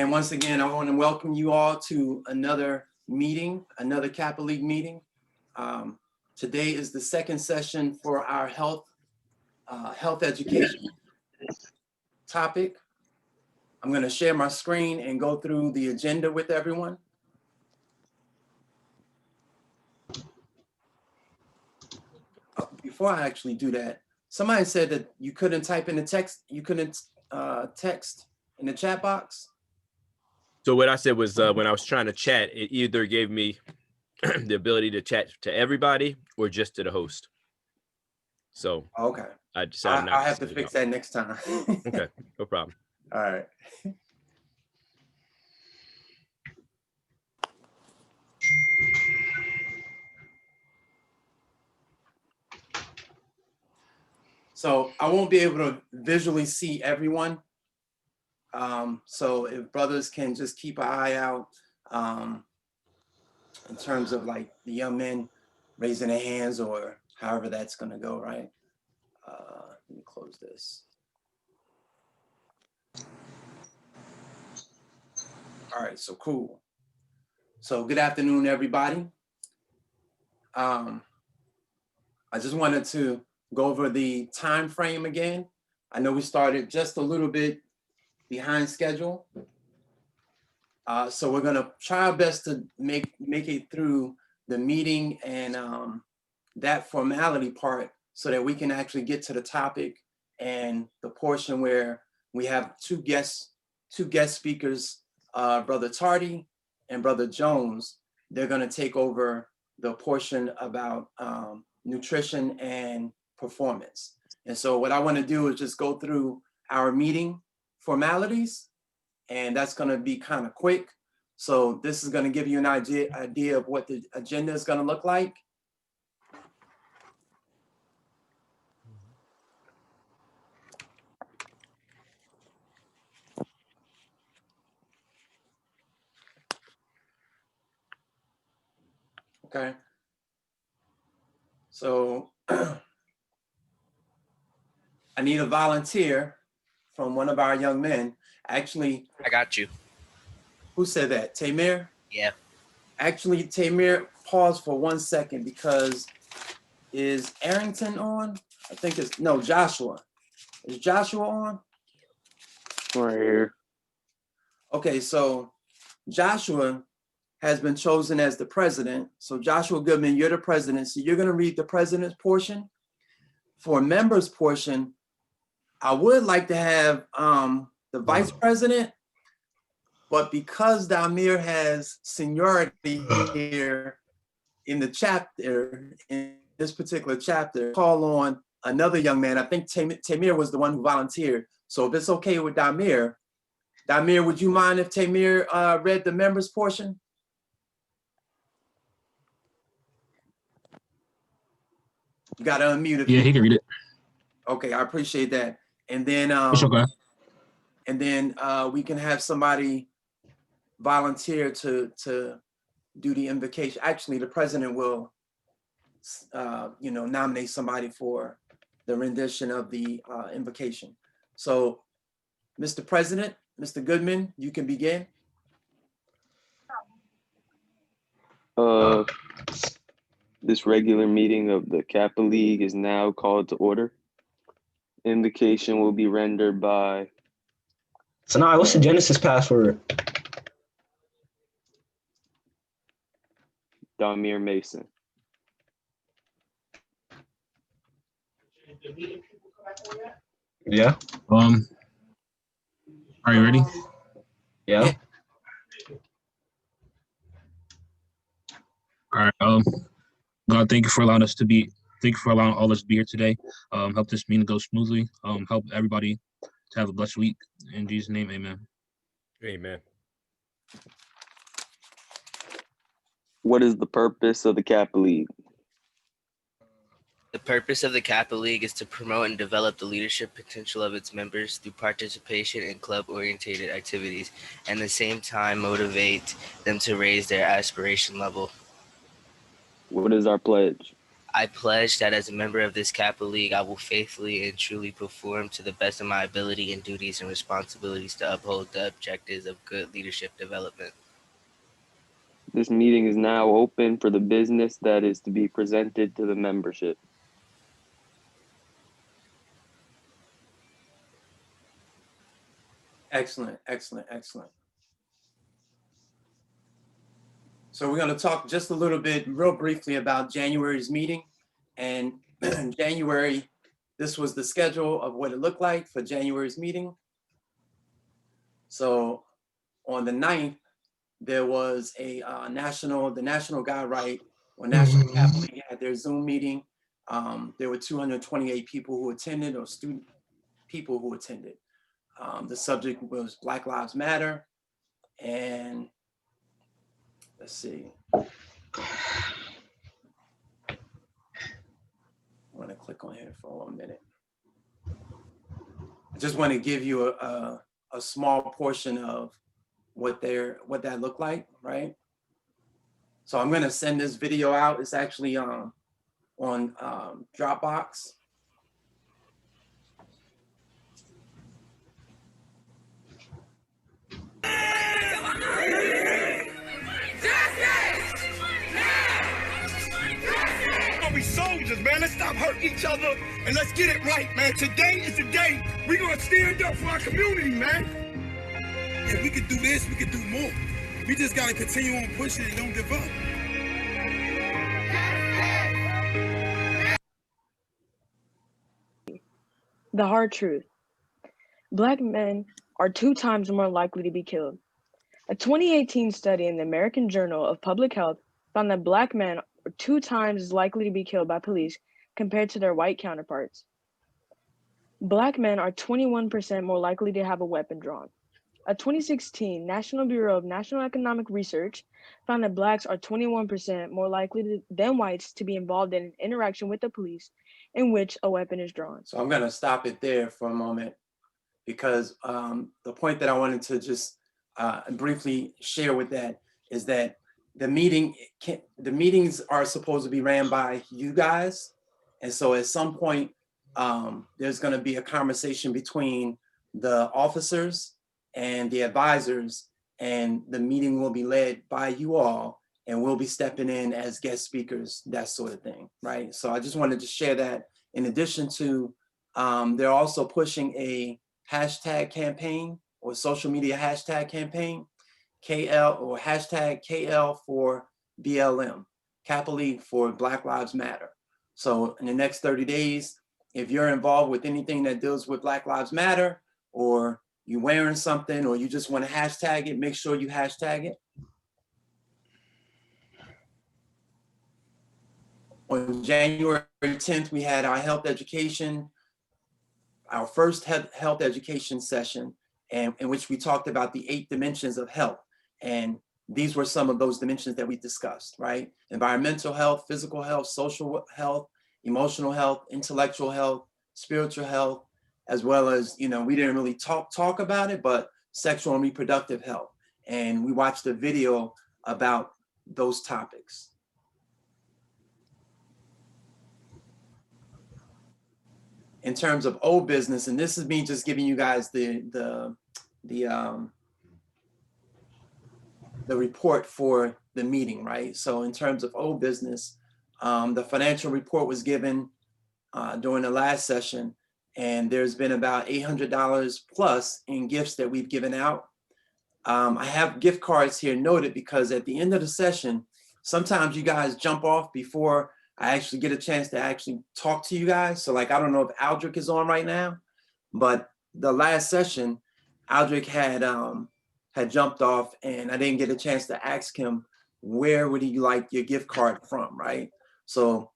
And once again, I want to welcome you all to another meeting, another Kappa League meeting. Today is the second session for our health education topic. I'm going to share my screen and go through the agenda with everyone. Before I actually do that, somebody said that you couldn't type in the text, you couldn't text in the chat box. So what I said was when I was trying to chat, it either gave me the ability to chat to everybody or just to the host. So okay, I decided not I have to fix that next time. Okay, no problem. All right. So I won't be able to visually see everyone. So if brothers can just keep an eye out in terms of like the young men raising their hands or however that's gonna go, right? Let me close this. All right, so cool. So good afternoon, everybody. I just wanted to go over the time frame again. I know we started just a little bit behind schedule. So we're gonna try our best to make it through the meeting and that formality part so that we can actually get to the topic and the portion where we have two guest speakers, Brother Tardy and Brother Jones. They're gonna take over the portion about nutrition and performance. And so what I wanna do is just go through our meeting formalities, and that's gonna be kind of quick. So this is gonna give you an idea of what the agenda is gonna look like. Okay. So I need a volunteer from one of our young men. Actually, I got you. Who said that? Tamir? Yeah. Actually, Tamir, pause for 1 second because is Arrington on? I think it's, no, Joshua. Is Joshua on? Right here. Okay, so Joshua has been chosen as the president. So Joshua Goodman, you're the president. So you're gonna read the president's portion. For members portion, I would like to have the vice president, but because Damir has seniority here in the chapter, in this particular chapter, call on another young man. I think Tamir was the one who volunteered. So if it's okay with Damir, would you mind if Tamir read the members portion? You gotta unmute it. Yeah, he can read it. Okay, I appreciate that. And then It's okay. And then we can have somebody volunteer to do the invocation. Actually, the president will, nominate somebody for the rendition of the invocation. So, Mr. President, Mr. Goodman, you can begin. This regular meeting of the Kappa League is now called to order. Invocation will be rendered by. So now, what's the Genesis password? Damir Mason. Yeah. Are you ready? Yeah. All right. God, thank you for allowing us to be. Thank you for allowing all of us to be here today. Help this meeting go smoothly. Help everybody to have a blessed week. In Jesus' name, amen. Amen. What is the purpose of the Kappa League? The purpose of the Kappa League is to promote and develop the leadership potential of its members through participation in club-oriented activities, and at the same time motivate them to raise their aspiration level. What is our pledge? I pledge that as a member of this Kappa League, I will faithfully and truly perform to the best of my ability and duties and responsibilities to uphold the objectives of good leadership development. This meeting is now open for the business that is to be presented to the membership. Excellent, excellent, excellent. So we're going to talk just a little bit, real briefly, about January's meeting. And January, this was the schedule of what it looked like for January's meeting. So on the 9th, there was a the National God Right or National Kappa League had their Zoom meeting. There were 228 people who attended, or student people who attended. The subject was Black Lives Matter. And let's see. I want to click on here for 1 minute. I just want to give you a small portion of what that looked like, right? So I'm going to send this video out. It's actually on Dropbox. We soldiers, man. Let's stop hurting each other and let's get it right, man. Today is the day we're gonna stand up for our community, man. If we could do this, we could do more. We just gotta continue on pushing and don't give up. The hard truth. Black men are 2 times more likely to be killed. A 2018 study in the American Journal of Public Health found that Black men are 2 times as likely to be killed by police compared to their white counterparts. Black men are 21% more likely to have a weapon drawn. A 2016 National Bureau of National Economic Research found that Blacks are 21% more likely than whites to be involved in an interaction with the police in which a weapon is drawn. So I'm going to stop it there for a moment, because the point that I wanted to just briefly share with that is that the meetings are supposed to be ran by you guys. And so at some point, there's going to be a conversation between the officers and the advisors, and the meeting will be led by you all, and we'll be stepping in as guest speakers, that sort of thing, right? So I just wanted to share that. In addition to, they're also pushing a hashtag campaign, or social media hashtag campaign, KL, or hashtag KL for BLM, Kappa League for Black Lives Matter. So in the next 30 days, if you're involved with anything that deals with Black Lives Matter, or you're wearing something, or you just want to hashtag it, make sure you hashtag it. On January 10th, we had our health education, our first health education session, and in which we talked about the 8 dimensions of health. And these were some of those dimensions that we discussed, right? Environmental health, physical health, social health, emotional health, intellectual health, spiritual health, as well as, we didn't really talk about it, but sexual and reproductive health. And we watched a video about those topics. In terms of old business, and this is me just giving you guys the report for the meeting, right? So in terms of old business, the financial report was given during the last session, and there's been about $800 plus in gifts that we've given out. I have gift cards here noted because at the end of the session, sometimes you guys jump off before I actually get a chance to actually talk to you guys. So like, I don't know if Aldrich is on right now, but the last session, Aldrich had jumped off, and I didn't get a chance to ask him, where would he like your gift card from, right? So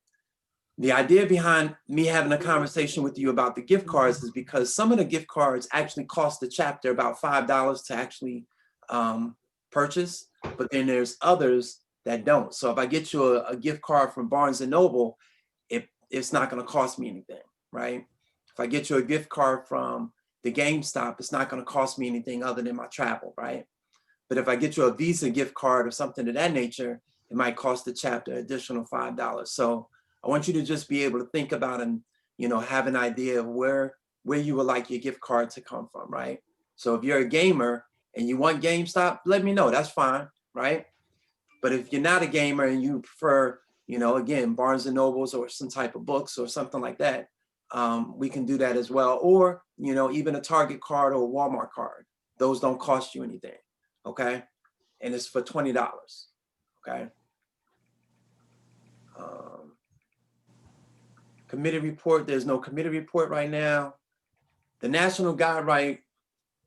the idea behind me having a conversation with you about the gift cards is because some of the gift cards actually cost the chapter about $5 to actually purchase, but then there's others that don't. So if I get you a gift card from Barnes & Noble, it's not going to cost me anything, right? If I get you a gift card from the GameStop, it's not going to cost me anything other than my travel, right? But if I get you a Visa gift card or something of that nature, it might cost the chapter additional $5. So I want you to just be able to think about and, you know, have an idea of where you would like your gift card to come from, right? So if you're a gamer and you want GameStop, let me know, that's fine, right? But if you're not a gamer and you prefer, you know, again, Barnes and Nobles or some type of books or something like that, we can do that as well. Or, you know, even a Target card or a Walmart card. Those don't cost you anything, okay? And it's for $20, okay? Committee report, there's no committee report right now. The National Guide Right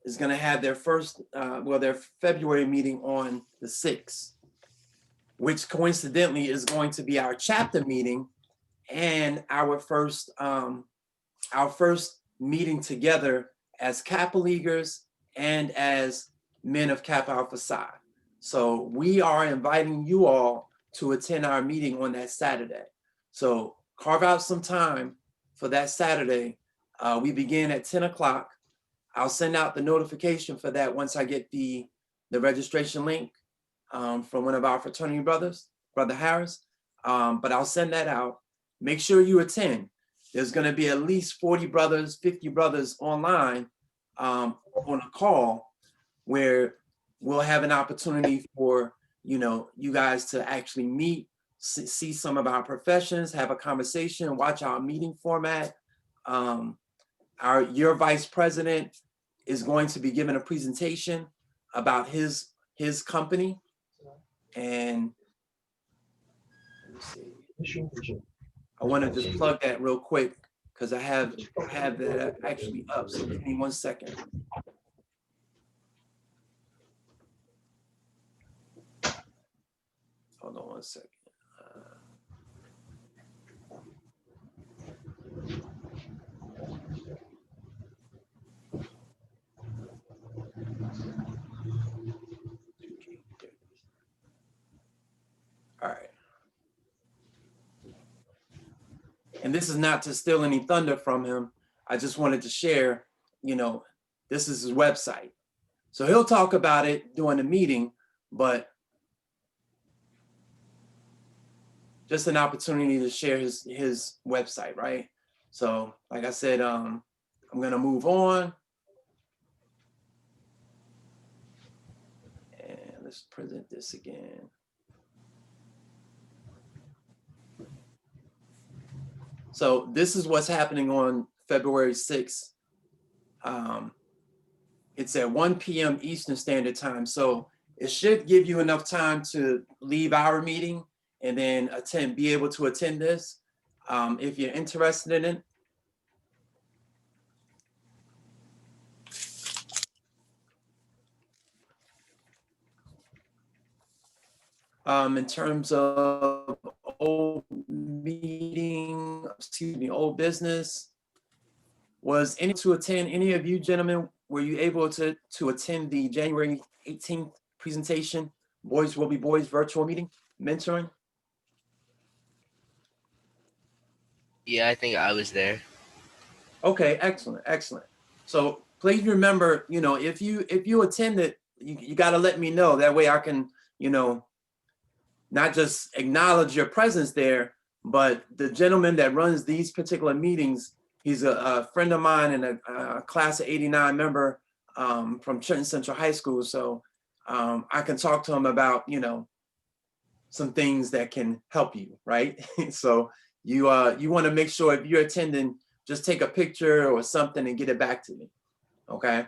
is gonna have their first, their February meeting on the 6th, which coincidentally is going to be our chapter meeting and our first meeting together as Kappa Leaguers and as men of Kappa Alpha Psi. So we are inviting you all to attend our meeting on that Saturday. So carve out some time for that Saturday. We begin at 10 o'clock. I'll send out the notification for that once I get the registration link from one of our fraternity brothers, Brother Harris. But I'll send that out. Make sure you attend. There's going to be at least 40 brothers, 50 brothers online on a call where we'll have an opportunity for, you know, you guys to actually meet, see some of our professions, have a conversation, watch our meeting format. Your vice president is going to be giving a presentation about his company. And let me see. I want to just plug that real quick because I have that actually up. So give me 1 second. Hold on 1 second. All right. And this is not to steal any thunder from him. I just wanted to share, you know, this is his website. So he'll talk about it during the meeting, but just an opportunity to share his website, right? So like I said, I'm gonna move on. And let's present this again. So this is what's happening on February 6th. It's at 1 p.m. Eastern Standard Time. So it should give you enough time to leave our meeting and then be able to attend this if you're interested in it. In terms of old business, was any to attend, any of you gentlemen, were you able to attend the January 18th presentation, Boys Will Be Boys virtual meeting, mentoring? Yeah, I think I was there. Okay, excellent, excellent. So please remember, you know, if you attended, you got to let me know. That way I can, you know, not just acknowledge your presence there, but the gentleman that runs these particular meetings, he's a friend of mine and a class of '89 member from Trenton Central High School. So I can talk to him about, you know, some things that can help you, right? So you want to make sure if you're attending, just take a picture or something and get it back to me, okay?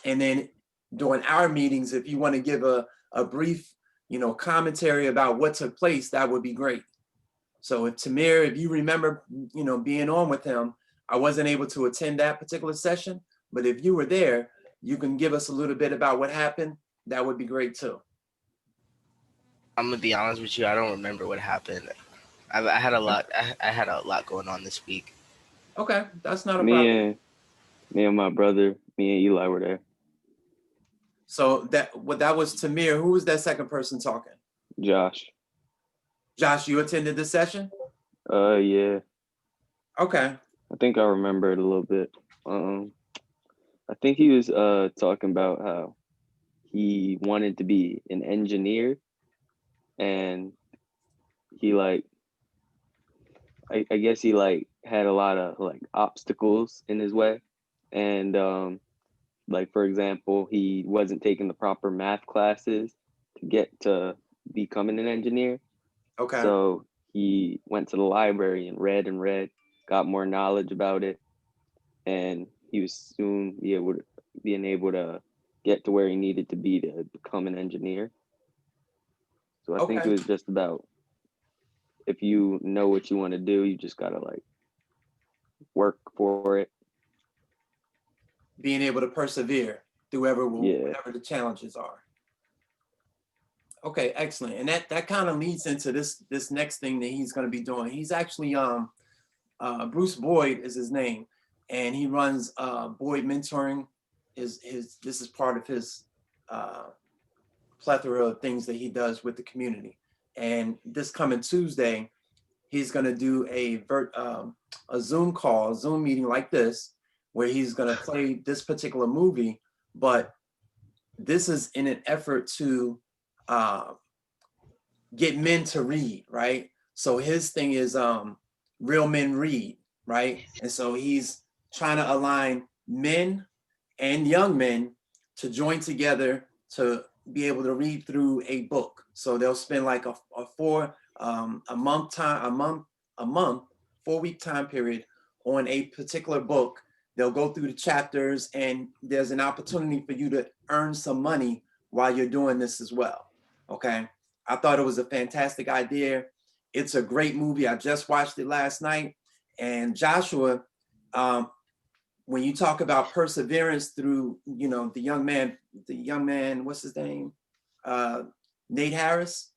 And then during our meetings, if you want to give a brief, you know, commentary about what took place, that would be great. So if Tamir, if you remember, you know, being on with him, I wasn't able to attend that particular session, but if you were there, you can give us a little bit about what happened. That would be great too. I'm gonna be honest with you. I don't remember what happened. I had a lot. I had a lot going on this week. Okay, that's not a problem. Me and my brother, me and Eli were there. So that was Tamir. Who was that second person talking? Josh. Josh, you attended the session? Yeah. Okay. I think I remember it a little bit. I think he was talking about how he wanted to be an engineer, and he like I guess he like had a lot of like obstacles in his way, and like for example, he wasn't taking the proper math classes to get to becoming an engineer. Okay. So he went to the library and read, got more knowledge about it, and he was soon being able to get to where he needed to be to become an engineer. So I think it Okay. was just about, if you know what you want to do, you just gotta like work for it. Being able to persevere through Yeah. whatever the challenges are. Okay, excellent. And that kind of leads into this next thing that he's going to be doing. He's actually Bruce Boyd is his name, and he runs Boyd Mentoring. This is part of his plethora of things that he does with the community. And this coming Tuesday, he's going to do a Zoom call, Zoom meeting like this, where he's going to play this particular movie. But this is in an effort to get men to read, right? So his thing is Real Men Read, right? And so he's trying to align men and young men to join together to be able to read through a book. So they'll spend like a 4-week time period on a particular book. They'll go through the chapters, and there's an opportunity for you to earn some money while you're doing this as well. Okay. I thought it was a fantastic idea. It's a great movie. I just watched it last night. And Joshua, when you talk about perseverance through, the young man, what's his name? Nate Harris.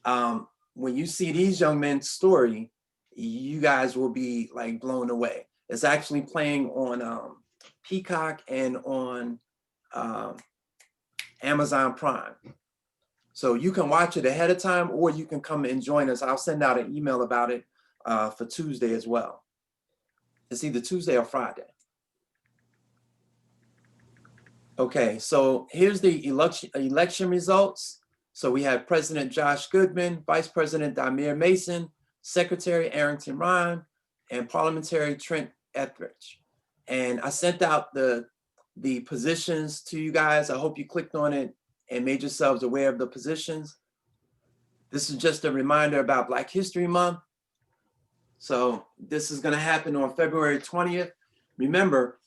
When you see these young men's story, you guys will be like blown away. It's actually playing on Peacock and on Amazon Prime. So you can watch it ahead of time, or you can come and join us. I'll send out an email about it for Tuesday as well. It's either Tuesday or Friday. Okay, so here's the election results. So we have President Josh Goodman, Vice President Damir Mason, Secretary Arrington Ryan, and Parliamentary Trent Etheridge. And I sent out the positions to you guys. I hope you clicked on it and made yourselves aware of the positions. This is just a reminder about Black History Month. So this is gonna happen on February 20th. Remember,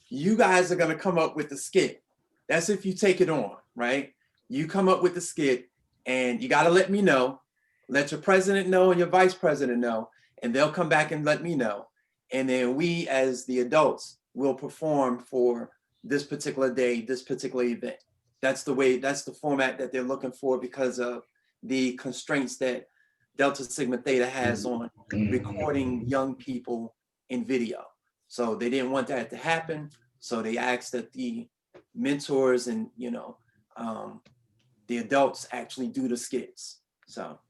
you guys are gonna come up with the skit. That's if you take it on, right? You come up with the skit, and you gotta let me know, let your president know and your vice president know, and they'll come back and let me know. And then we, as the adults, will perform for this particular day, this particular event. That's the format that they're looking for because of the constraints that Delta Sigma Theta has on recording young people in video. So they didn't want that to happen. So they asked that the mentors and, the adults actually do the skits. So.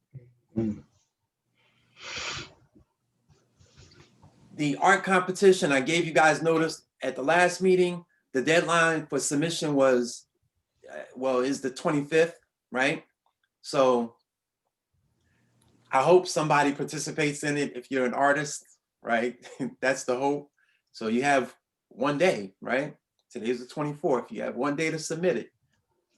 The art competition, I gave you guys notice at the last meeting, the deadline for submission was, is the 25th, right? So I hope somebody participates in it if you're an artist, right? That's the hope. So you have one day, right? Today's the 24th. You have one day to submit it.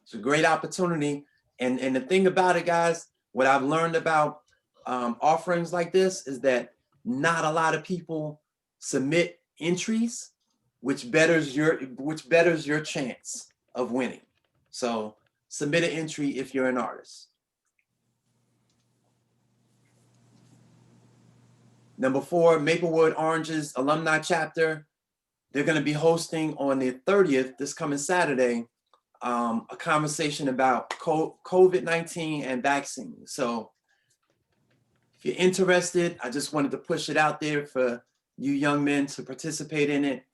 It's a great opportunity. And the thing about it, guys, what I've learned about offerings like this is that not a lot of people submit entries, which betters your chance of winning. So submit an entry if you're an artist. Number 4, Maplewood Oranges Alumni Chapter. They're going to be hosting on the 30th, this coming Saturday, a conversation about COVID-19 and vaccines. So if you're interested, I just wanted to push it out there for you young men to participate in it,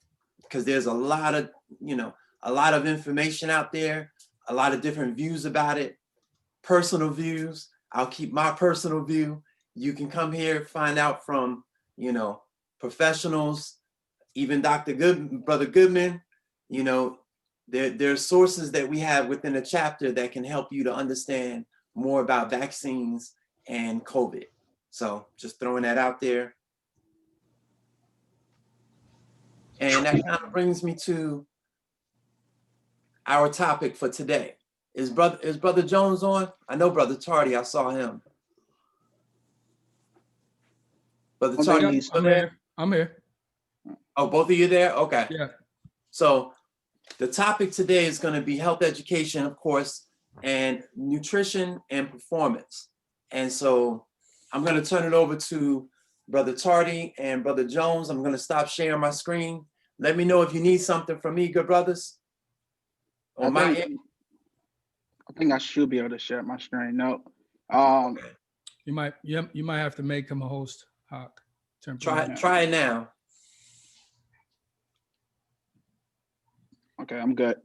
because there's a lot of information out there, a lot of different views about it, personal views. I'll keep my personal view. You can come here, find out from, professionals, even Brother Goodman, there's sources that we have within the chapter that can help you to understand more about vaccines and COVID. So just throwing that out there. And that kind of brings me to our topic for today. Is Brother Jones on? I know Brother Tardy, I saw him. Brother Tardy, you still I'm there? here. I'm here. Oh, both of you there? Okay. Yeah. So the topic today is going to be health education, of course, and nutrition and performance. And so I'm going to turn it over to Brother Tardy and Brother Jones. I'm going to stop sharing my screen. Let me know if you need something from me, good brothers. On my end. I think I should be able to share my screen. No. Okay. You might have to make him a host, Hawk. Try it now. Okay, I'm good.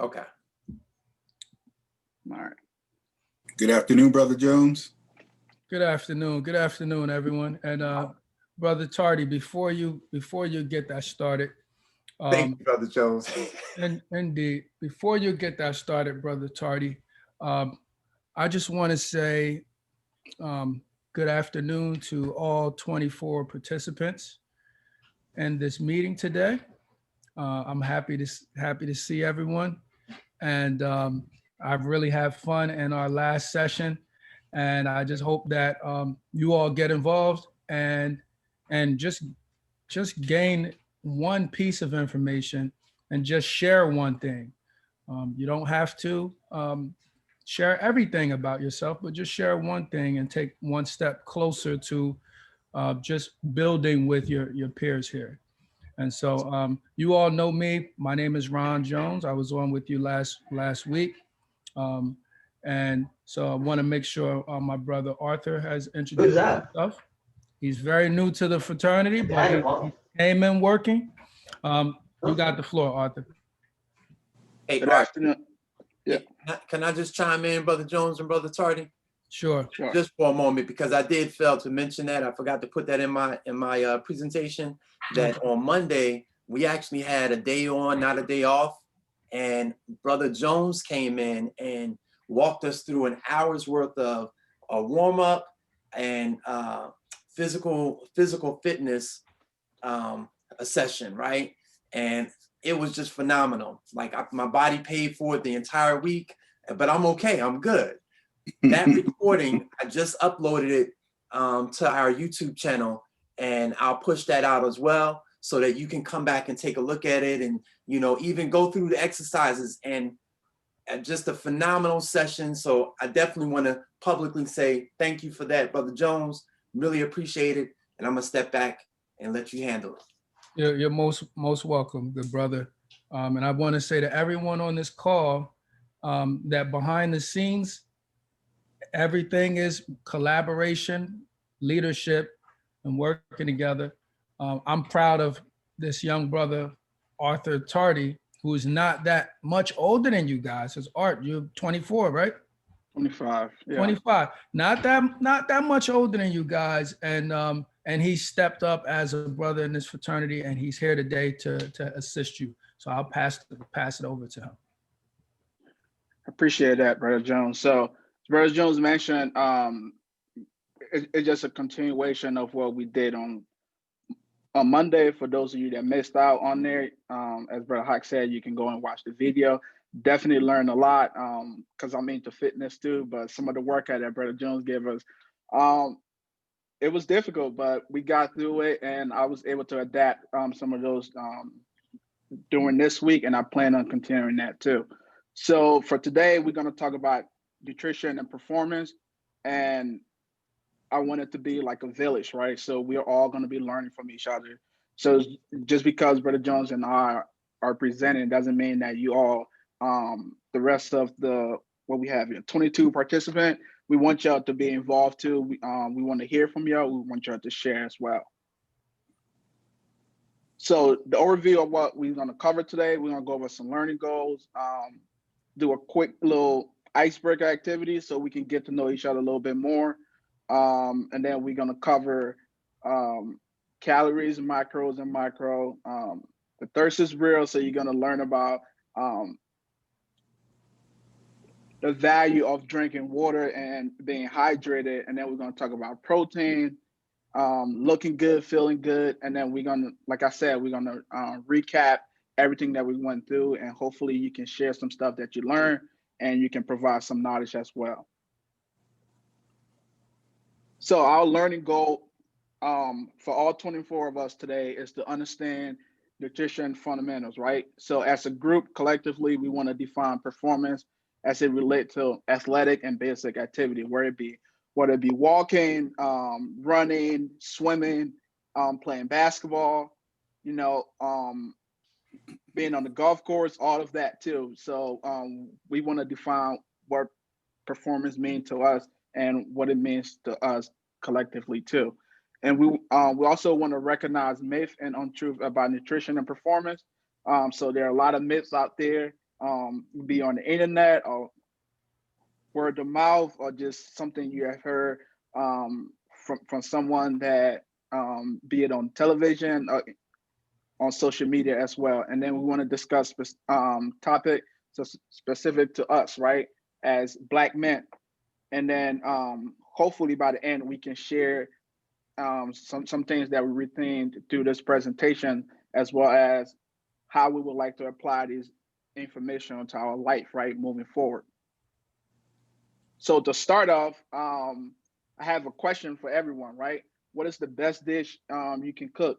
Okay. All right. Good afternoon, Brother Jones. Good afternoon. Good afternoon, everyone. And Brother Tardy, before you get that started, Thank you, Brother Jones. and indeed, before you get that started, Brother Tardy, I just want to say good afternoon to all 24 participants in this meeting today. I'm happy to see everyone, and I've really had fun in our last session, and I just hope that you all get involved and just gain one piece of information and just share one thing. You don't have to share everything about yourself, but just share one thing and take one step closer to just building with your peers here. And so you all know me. My name is Ron Jones. I was on with you last week. And so I want to make sure my brother Arthur has introduced himself. He's very new to the fraternity, but he came in working. You got the floor, Arthur. Hey, Good Art, afternoon. Yeah. can I just chime in, Brother Jones and Brother Tardy? Sure. Sure. Just for a moment, because I did fail to mention that. I forgot to put that in my presentation, that on Monday, we actually had a day on, not a day off. And Brother Jones came in and walked us through an hour's worth of a warm up and physical fitness a session, right? And it was just phenomenal. Like my body paid for it the entire week, but I'm okay, I'm good. That recording, I just uploaded it to our YouTube channel, and I'll push that out as well so that you can come back and take a look at it and, you know, even go through the exercises, and just a phenomenal session. So I definitely want to publicly say thank you for that, Brother Jones. Really appreciate it. And I'm gonna step back and let you handle it. You're most welcome, good brother. And I want to say to everyone on this call that behind the scenes, everything is collaboration, leadership, and working together. I'm proud of this young brother, Arthur Tardy, who is not that much older than you guys. It's Art, you're 24, right? 25. Yeah. 25. Not that much older than you guys. And he stepped up as a brother in this fraternity, and he's here today to assist you. So I'll pass it over to him. Appreciate that, Brother Jones. So, Brother Jones mentioned it's just a continuation of what we did on Monday. For those of you that missed out on there, as Brother Hawk said, you can go and watch the video. Definitely learned a lot because I'm into fitness too, but some of the workout that Brother Jones gave us, it was difficult, but we got through it, and I was able to adapt some of those during this week, and I plan on continuing that too. So for today, we're going to talk about nutrition and performance, and I want it to be like a village, right? So we're all going to be learning from each other. So just because Brother Jones and I are presenting doesn't mean that you all, the rest of what we have here, 22 participants, we want y'all to be involved too. We want to hear from y'all. We want y'all to share as well. So the overview of what we're going to cover today, we're going to go over some learning goals, do a quick little icebreaker activity so we can get to know each other a little bit more. And then we're going to cover calories, macros, and micro. The thirst is real, so you're going to learn about the value of drinking water and being hydrated. And then we're going to talk about protein, looking good, feeling good. And then we're going to, like I said, we're going to recap everything that we went through. And hopefully you can share some stuff that you learned and you can provide some knowledge as well. So our learning goal for all 24 of us today is to understand nutrition fundamentals, right? So as a group, collectively, we want to define performance as it relates to athletic and basic activity, whether it be walking, running, swimming, playing basketball, you know, being on the golf course, all of that too. So we want to define what performance means to us and what it means to us collectively too. And we also want to recognize myth and untruth about nutrition and performance. So there are a lot of myths out there, be on the internet or word of mouth, or just something you have heard from someone that, be it on television or on social media as well. And then we want to discuss topic specific to us, right, as Black men. And then hopefully by the end we can share some things that we retained through this presentation, as well as how we would like to apply these information into our life, right, moving forward. So to start off, I have a question for everyone, right? What is the best dish you can cook?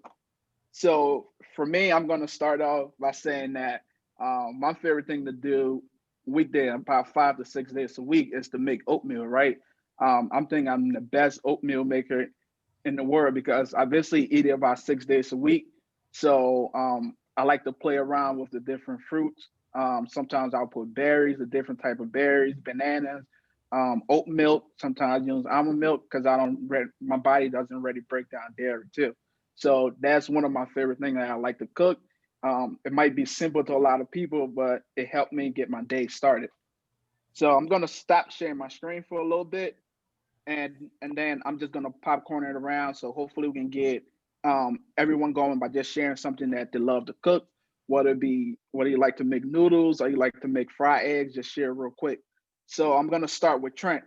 So for me, I'm going to start off by saying that my favorite thing to do weekday, about 5 to 6 days a week, is to make oatmeal, right? I'm thinking I'm the best oatmeal maker in the world because I basically eat it about 6 days a week. So I like to play around with the different fruits. Sometimes I'll put berries, a different type of berries, bananas, oat milk. Sometimes I use almond milk because my body doesn't really break down dairy too. So that's one of my favorite things that I like to cook. It might be simple to a lot of people, but it helped me get my day started. So I'm gonna stop sharing my screen for a little bit, and then I'm just gonna popcorn it around. So hopefully we can get everyone going by just sharing something that they love to cook, whether you like to make noodles or you like to make fried eggs, just share real quick. So I'm gonna start with Trent.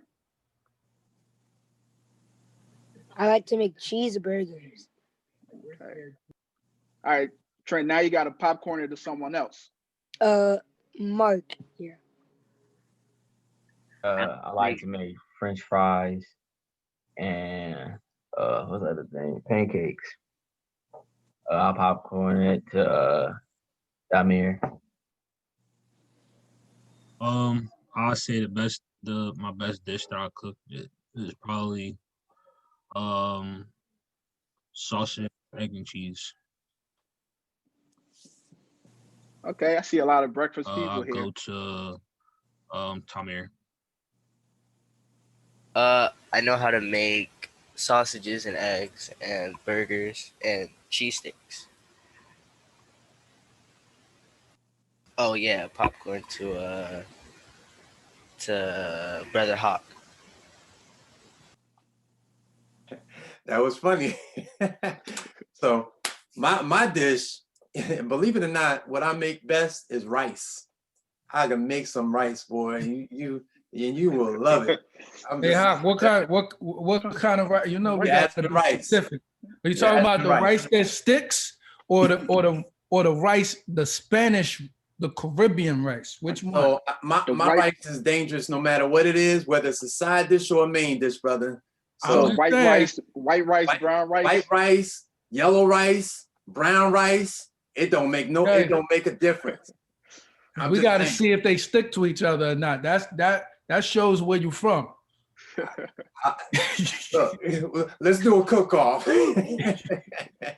I like to make cheeseburgers. Okay. All right, Trent, now you gotta popcorn it to someone else. Mark here. I like to make French fries and what's the other thing? Pancakes. I'll popcorn it to Damir. I'll say my best dish that I cook is probably sausage, egg, and cheese. Okay, I see a lot of breakfast people I'll here. go to Tamir. I know how to make sausages and eggs and burgers and cheese sticks. Oh yeah, popcorn to Brother Hawk. That was funny. So my dish, believe it or not, what I make best is rice. I can make some rice, boy. You will love it. Hey, Hawk, what kind of rice? You know, we got to be specific. Are you talking about the rice that sticks, or the rice, the Spanish, the Caribbean rice? Which one? Oh, my rice is dangerous no matter what it is, whether it's a side dish or a main dish, brother. So white rice, brown rice, white rice, yellow rice, brown rice. It don't make a difference. We got to see if they stick to each other or not. That shows where you're from. Look, let's do a cook-off.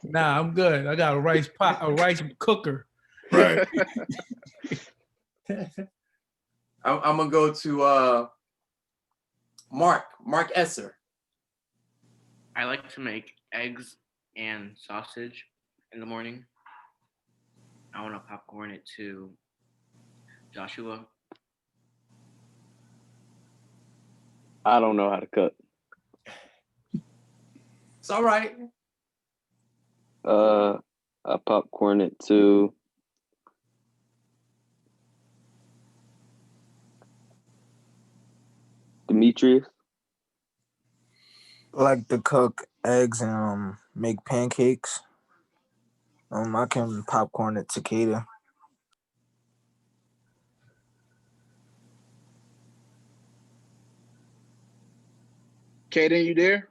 Nah, I'm good. I got a rice cooker. Right. I'm gonna go to Mark Esser. I like to make eggs and sausage in the morning. I want to popcorn it to Joshua. I don't know how to cook. It's all right. I popcorn it to Demetrius? I like to cook eggs and make pancakes. I can popcorn it Takeda. Kaden, you there?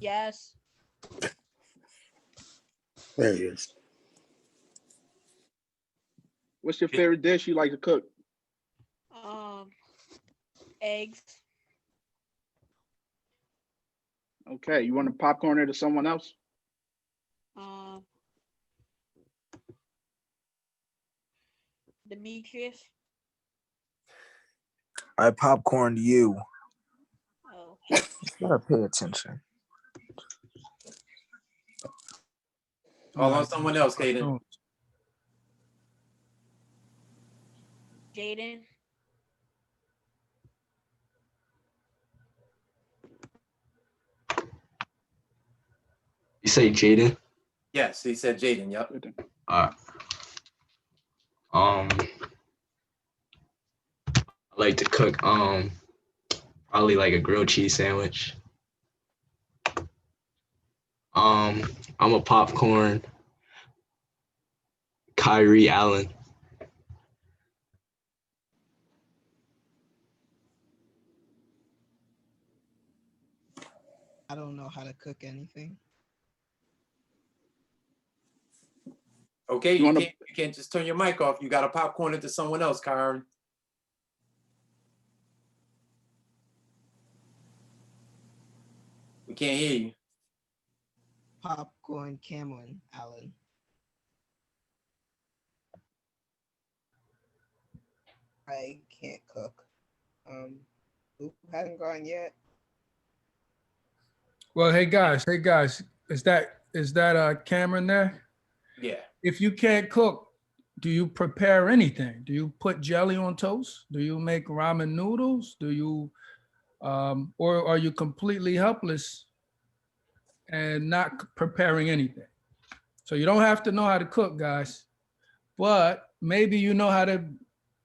Yes. There he is. What's your favorite dish you like to cook? Eggs. Okay, you want to popcorn it to someone else? Demetrius. I popcorned you. Oh. You gotta pay attention. Call on someone else, Kaden. Jaden. You say Jaden? Yes, he said Jaden. Yep. I like to cook probably like a grilled cheese sandwich. I'm a popcorn Kyrie Allen. I don't know how to cook anything. Okay, you can't just turn your mic off. You got to popcorn it to someone else, Kyron. We can't hear you. Popcorn Cameron Allen. I can't cook. Who hasn't gone yet? Well, hey guys, is that Cameron there? Yeah. If you can't cook, do you prepare anything? Do you put jelly on toast? Do you make ramen noodles? Do you, or are you completely helpless and not preparing anything? So you don't have to know how to cook, guys, but maybe you know how to,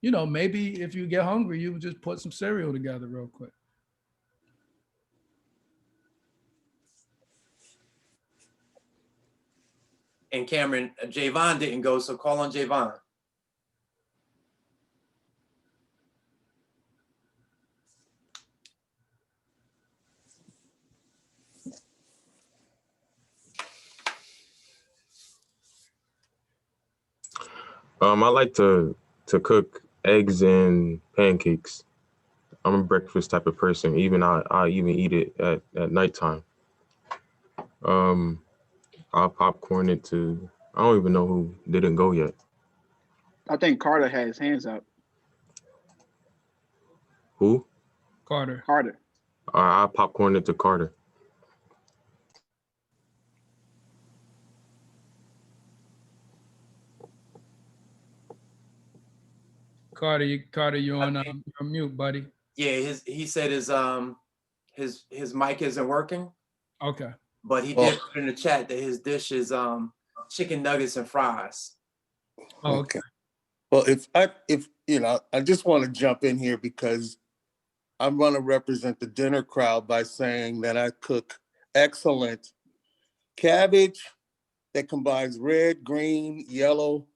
maybe if you get hungry, you just put some cereal together real quick. And Cameron, Javon didn't go, so call on Javon. I like to cook eggs and pancakes. I'm a breakfast type of person. I even eat it at nighttime. I'll popcorn it to, I don't even know who didn't go yet. I think Carter had his hands up. Who? Carter. Carter. I'll popcorn it to Carter. Carter, you're on mute, buddy. Yeah, he said his mic isn't working. Okay. But he did put in the chat that his dish is chicken nuggets and fries. Oh, okay. Well, if I just want to jump in here because I'm going to represent the dinner crowd by saying that I cook excellent cabbage that combines red, green, yellow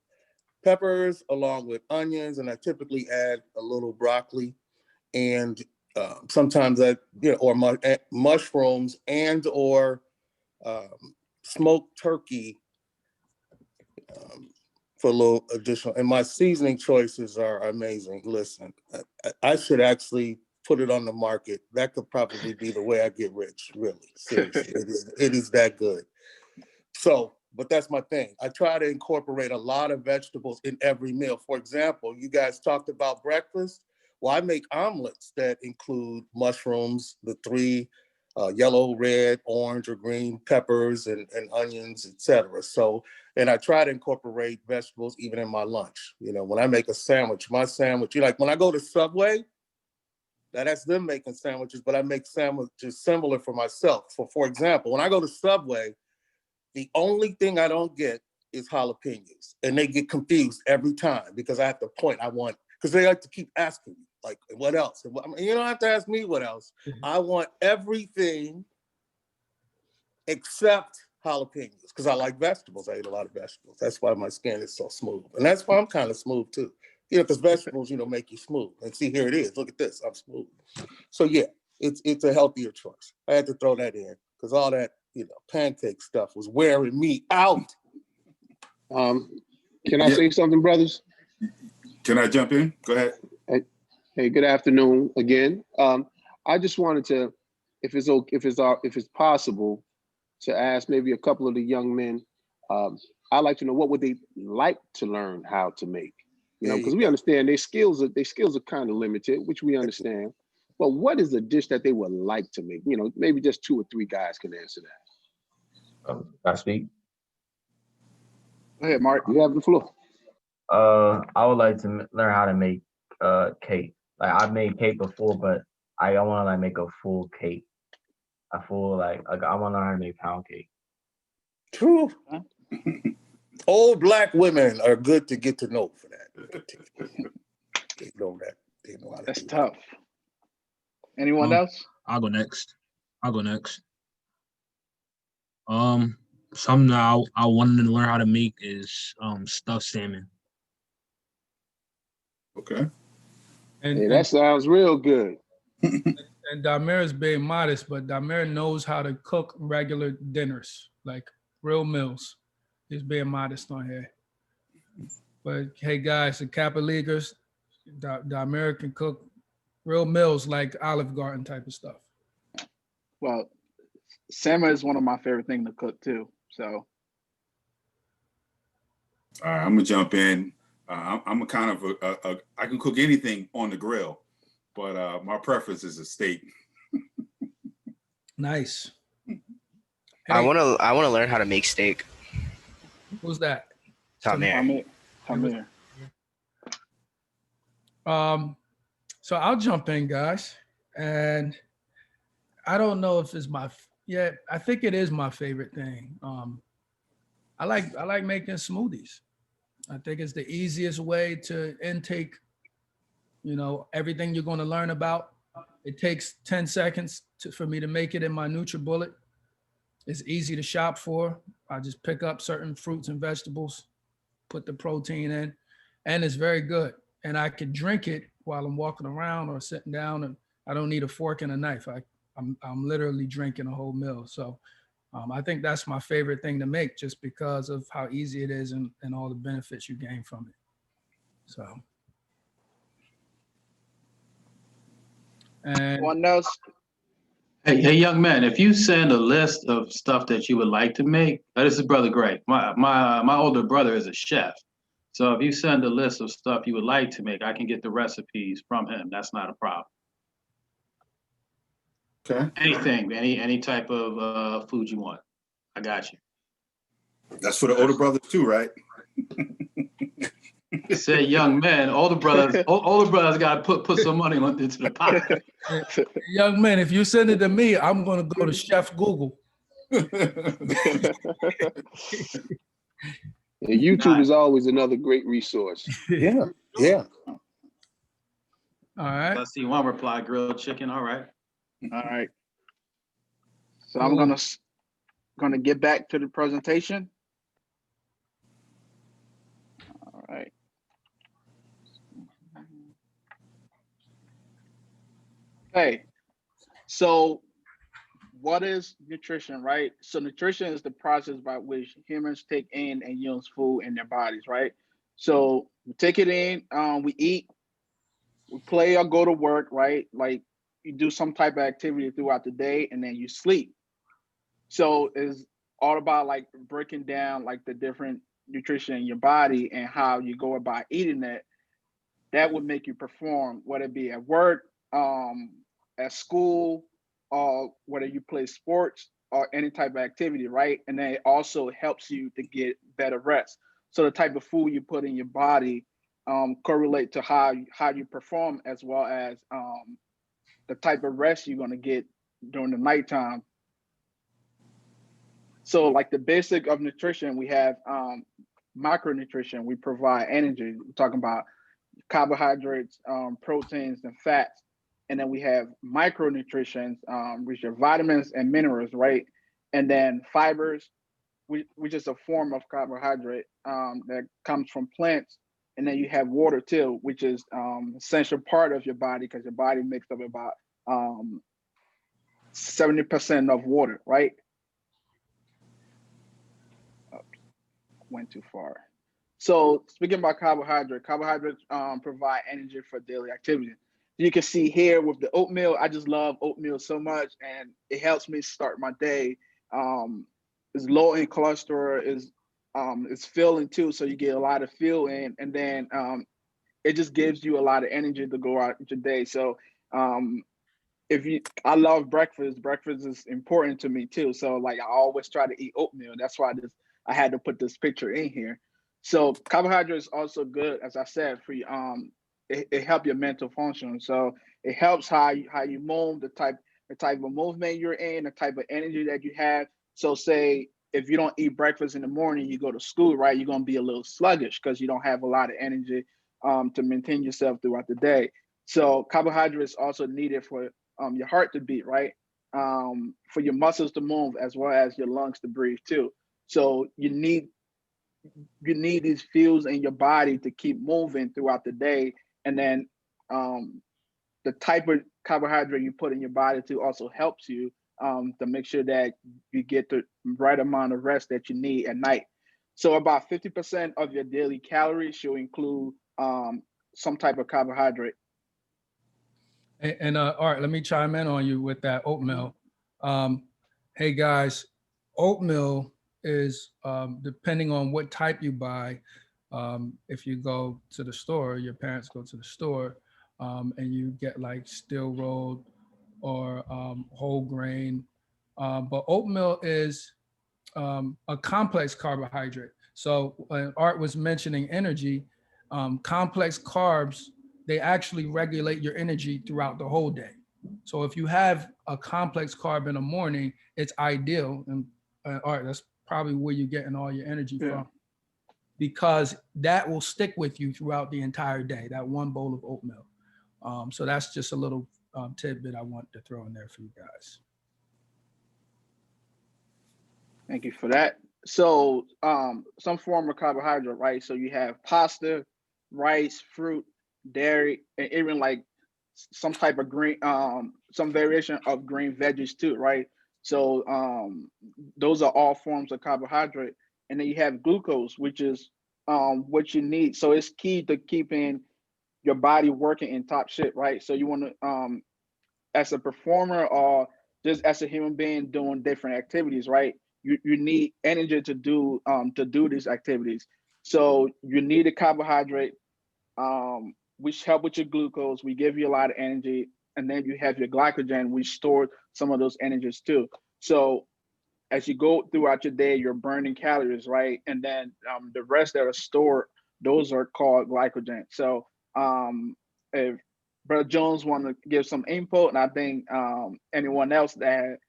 peppers along with onions, and I typically add a little broccoli and sometimes mushrooms and or smoked turkey for a little additional. And my seasoning choices are amazing. Listen, I should actually put it on the market. That could probably be the way I get rich, really. Seriously, it is that good. So, but that's my thing. I try to incorporate a lot of vegetables in every meal. For example, you guys talked about breakfast. Well, I make omelets that include mushrooms, the three yellow, red, orange, or green peppers and onions, etc. So, and I try to incorporate vegetables even in my lunch. When I make a sandwich, my sandwich, when I go to Subway, that's them making sandwiches, but I make sandwiches similar for myself. For example, when I go to Subway, the only thing I don't get is jalapenos, and they get confused every time because I have to point. Because they like to keep asking me, like, what else? And you don't have to ask me what else. I want everything except jalapenos because I like vegetables. I eat a lot of vegetables. That's why my skin is so smooth, and that's why I'm kind of smooth too. Because vegetables, make you smooth. And see, here it is. Look at this. I'm smooth. So yeah, it's a healthier choice. I had to throw that in because all that pancake stuff was wearing me out. Can I say something, brothers? Can I jump in? Go ahead. Hey, good afternoon again. I just wanted to, if it's possible, to ask maybe a couple of the young men. I'd like to know what would they like to learn how to make. Because we understand their skills are kind of limited, which we understand. But what is a dish that they would like to make? Maybe just 2 or 3 guys can answer that. I speak. Go ahead, Mark. You have the floor. I would like to learn how to make cake. Like I've made cake before, but I want to make a full cake. I want to learn how to make pound cake. True. Old Black women are good to get to know for that. They know that. They know how to. That's tough. Anyone else? I'll go next. Something I wanted to learn how to make is stuffed salmon. Okay. And that sounds real good. And Damir is being modest, but Damir knows how to cook regular dinners, like real meals. He's being modest on here. But hey, guys, the Kappa Leaguers, Damir can cook real meals like Olive Garden type of stuff. Well, salmon is one of my favorite things to cook too. So, All right, I'm gonna jump in. I'm a kind of I can cook anything on the grill, but my preference is a steak. Nice. I want to learn how to make steak. Who's that? Tamir. So I'll jump in, guys, and I don't know if it's I think it is my favorite thing. I like making smoothies. I think it's the easiest way to intake, everything you're going to learn about. It takes 10 seconds for me to make it in my NutriBullet. It's easy to shop for. I just pick up certain fruits and vegetables, put the protein in, and it's very good. And I could drink it while I'm walking around or sitting down, and I don't need a fork and a knife. I'm literally drinking a whole meal. So I think that's my favorite thing to make, just because of how easy it is and all the benefits you gain from it. So. And one else. Hey, young man, if you send a list of stuff that you would like to make, this is Brother Greg. My older brother is a chef. So if you send a list of stuff you would like to make, I can get the recipes from him. That's not a problem. Okay. Anything, any type of food you want. I got you. That's for the older brothers too, right? Say young men, older brothers got to put some money into the pot. Young man, if you send it to me, I'm going to go to Chef Google. And YouTube is always another great resource. Yeah. All right. Let's see one reply, grilled chicken. All right. So I'm gonna get back to the presentation. All right. Okay. So what is nutrition, right? So nutrition is the process by which humans take in and use food in their bodies, right? So we take it in, we eat, we play or go to work, right? Like you do some type of activity throughout the day and then you sleep. So it's all about like breaking down like the different nutrition in your body and how you go about eating it. That would make you perform, whether it be at work, at school, or whether you play sports or any type of activity, right? And then it also helps you to get better rest. So the type of food you put in your body correlate to how you perform, as well as the type of rest you're gonna get during the nighttime. So like the basic of nutrition, we have macronutrition, we provide energy. We're talking about carbohydrates, proteins, and fats. And then we have micronutrients, which are vitamins and minerals, right? And then fibers, which is a form of carbohydrate that comes from plants. And then you have water too, which is essential part of your body because your body makes up about 70% of water, right? Went too far. So speaking about carbohydrates provide energy for daily activity. You can see here with the oatmeal, I just love oatmeal so much and it helps me start my day. It's low in cholesterol, it's filling too, so you get a lot of fill in, and then it just gives you a lot of energy to go out your day. So I love breakfast. Breakfast is important to me too. So like I always try to eat oatmeal. That's why I had to put this picture in here. So carbohydrate is also good, as I said, for you. It helps your mental function. So it helps how you move, the type of movement you're in, the type of energy that you have. So say if you don't eat breakfast in the morning, you go to school, right? You're gonna be a little sluggish because you don't have a lot of energy to maintain yourself throughout the day. So carbohydrates also needed for your heart to beat, right? For your muscles to move as well as your lungs to breathe too. So you need these fuels in your body to keep moving throughout the day. And then the type of carbohydrate you put in your body too also helps you to make sure that you get the right amount of rest that you need at night. So about 50% of your daily calories should include some type of carbohydrate. And Art, let me chime in on you with that oatmeal. Hey guys, oatmeal is depending on what type you buy. If you go to the store, your parents go to the store, and you get like steel rolled or whole grain. But oatmeal is a complex carbohydrate. So when Art was mentioning energy, complex carbs, they actually regulate your energy throughout the whole day. So if you have a complex carb in the morning, it's ideal. And Art, that's probably where you're getting all your energy from, because that will stick with you throughout the entire day, that one bowl of oatmeal. So that's just a little tidbit I want to throw in there for you guys. Thank you for that. So some form of carbohydrate, right? So you have pasta, rice, fruit, dairy, and even like some type of green, some variation of green veggies too, right? So those are all forms of carbohydrate. And then you have glucose, which is what you need. So it's key to keeping your body working in top shape, right? So you want to, as a performer or just as a human being doing different activities, right? You need energy to do these activities. So you need a carbohydrate, which help with your glucose. We give you a lot of energy, and then you have your glycogen, which store some of those energies too. So as you go throughout your day, you're burning calories, right? And then the rest that are stored, those are called glycogen. So if Brother Jones want to give some input, and I think anyone else that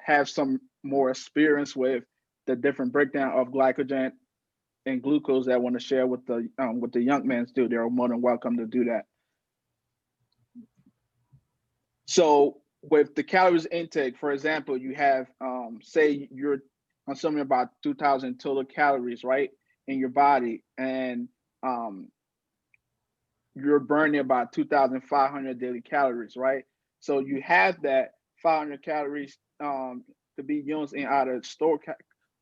have some more experience with the different breakdown of glycogen and glucose that want to share with the young men too, they're more than welcome to do that. So with the calories intake, for example, you have say you're consuming about 2,000 total calories, right, in your body, and you're burning about 2,500 daily calories, right? So you have that 500 calories to be used in either stored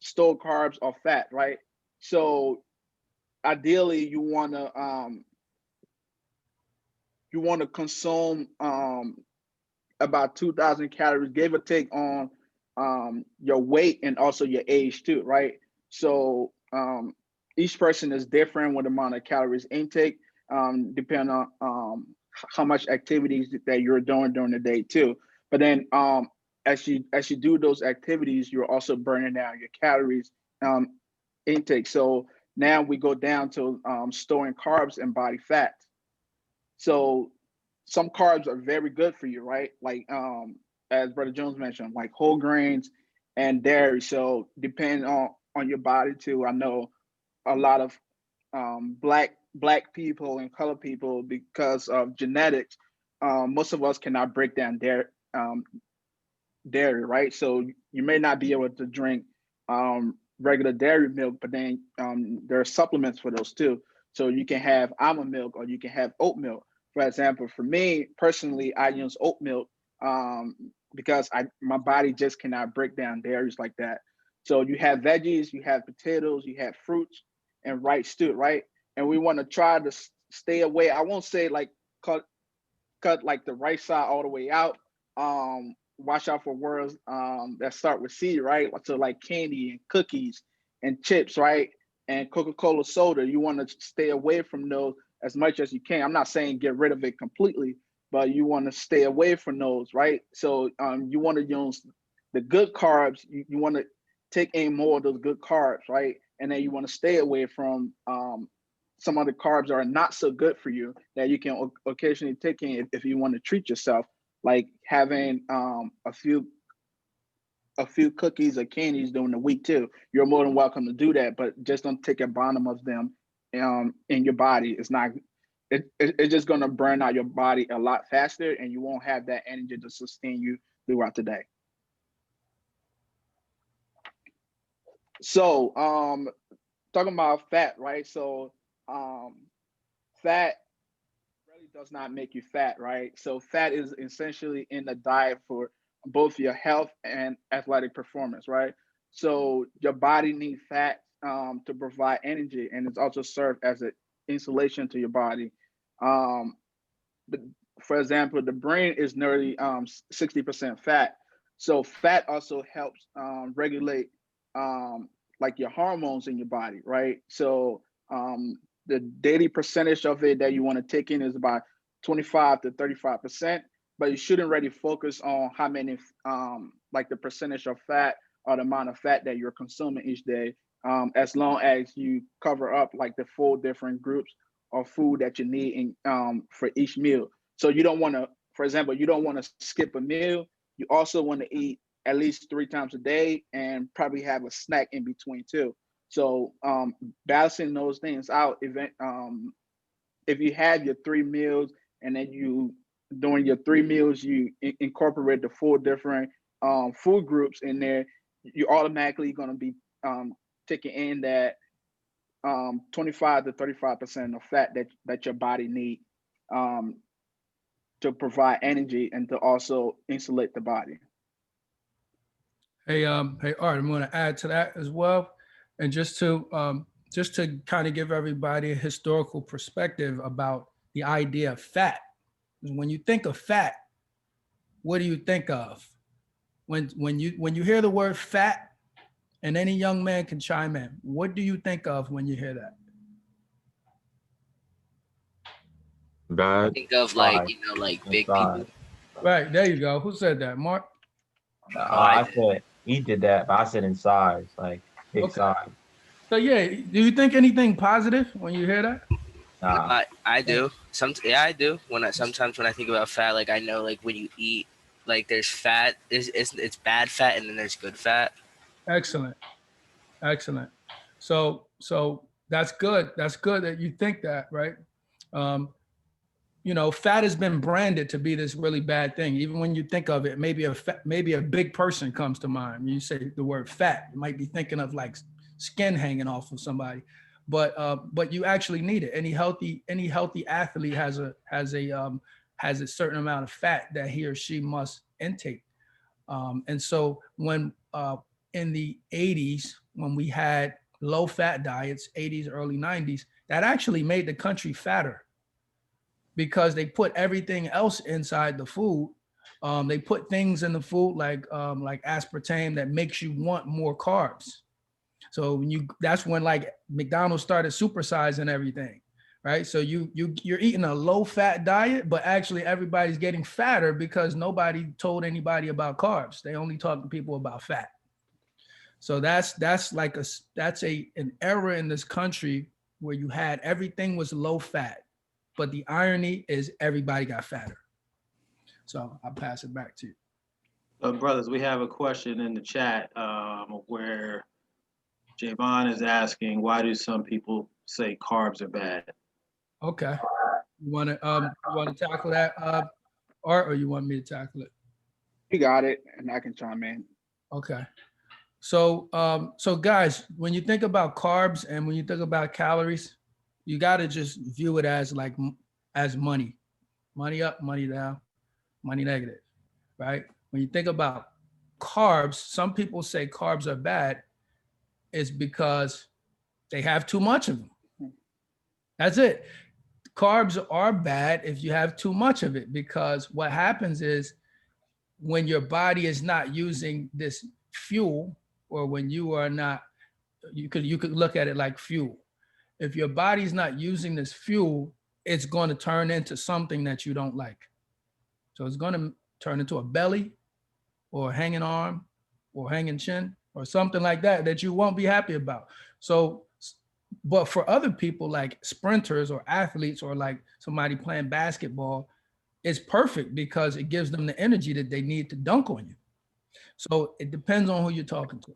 carbs or fat, right? So ideally, you want to consume about 2,000 calories, give or take on your weight and also your age too, right? So each person is different with the amount of calories intake, depending on how much activities that you're doing during the day too. But then as you do those activities, you're also burning down your calories intake. So now we go down to storing carbs and body fat. So some carbs are very good for you, right? Like as Brother Jones mentioned, like whole grains and dairy. So depending on your body too, I know a lot of black people and colored people, because of genetics, most of us cannot break down dairy, right? So you may not be able to drink regular dairy milk, but then there are supplements for those too. So you can have almond milk or you can have oat milk. For example, for me personally, I use oat milk because my body just cannot break down dairies like that. So you have veggies, you have potatoes, you have fruits and rice too, right? And we want to try to stay away. I won't say like cut like the right side all the way out. Watch out for words that start with C, right? So like candy and cookies and chips, right? And Coca-Cola soda. You want to stay away from those as much as you can. I'm not saying get rid of it completely, but you want to stay away from those, right? So you want to use the good carbs. You want to take in more of those good carbs, right? And then you want to stay away from some of the carbs that are not so good for you that you can occasionally take in if you want to treat yourself, like having a few cookies or candies during the week too. You're more than welcome to do that, but just don't take a bottom of them in your body. It's not. It's just going to burn out your body a lot faster, and you won't have that energy to sustain you throughout the day. So talking about fat, right? So fat really does not make you fat, right? So fat is essentially in the diet for both your health and athletic performance, right? So your body needs fat to provide energy, and it's also served as an insulation to your body. For example, the brain is nearly 60% fat. So fat also helps regulate like your hormones in your body, right? So the daily percentage of it that you want to take in is about 25 to 35%, but you shouldn't really focus on how many, like the percentage of fat or the amount of fat that you're consuming each day, as long as you cover up like the 4 different groups of food that you need in, for each meal. So you don't want to, for example, you don't want to skip a meal. You also want to eat at least 3 times a day and probably have a snack in between too. So balancing those things out, if you have your 3 meals and then during your 3 meals, you incorporate the 4 different food groups in there, you're automatically going to be taking in that 25 to 35% of fat that your body needs to provide energy and to also insulate the body. Hey, Art, I'm going to add to that as well, and just to kind of give everybody a historical perspective about the idea of fat. When you think of fat, what do you think of? When you hear the word fat, and any young man can chime in, what do you think of when you hear that? Bad. Think of like, you know, like big people. Right, there you go. Who said that, Mark? I said he did that, but I said in size, like big size. So yeah, do you think anything positive when you hear that? Nah. I do. I do. Sometimes when I think about fat, like I know like when you eat, like there's fat, it's bad fat and then there's good fat. Excellent. So that's good. That's good that you think that, right? You know, fat has been branded to be this really bad thing. Even when you think of it, maybe a big person comes to mind. When you say the word fat, you might be thinking of like skin hanging off of somebody, but you actually need it. Any healthy athlete has a certain amount of fat that he or she must intake. And so when in the 80s, when we had low fat diets, 80s, early 90s, that actually made the country fatter because they put everything else inside the food. They put things in the food like aspartame that makes you want more carbs. So that's when like McDonald's started supersizing everything, right? So you're eating a low fat diet, but actually everybody's getting fatter because nobody told anybody about carbs. They only talk to people about fat. So that's an era in this country where you had everything was low fat, but the irony is everybody got fatter. So I'll pass it back to you. Brothers, we have a question in the chat where Javon is asking, why do some people say carbs are bad? Okay. You want to tackle that, Art, or you want me to tackle it? You got it, and I can chime in. Okay. So, so guys, when you think about carbs and when you think about calories, you got to just view it as like as money up, money down, money negative, right? When you think about carbs, some people say carbs are bad is because they have too much of them. That's it. Carbs are bad if you have too much of it, because what happens is when your body is not using this fuel, or when you are not, you could look at it like fuel. If your body's not using this fuel, it's going to turn into something that you don't like. So it's going to turn into a belly or a hanging arm or hanging chin or something like that that you won't be happy about. So, but for other people like sprinters or athletes or like somebody playing basketball, it's perfect because it gives them the energy that they need to dunk on you. So it depends on who you're talking to.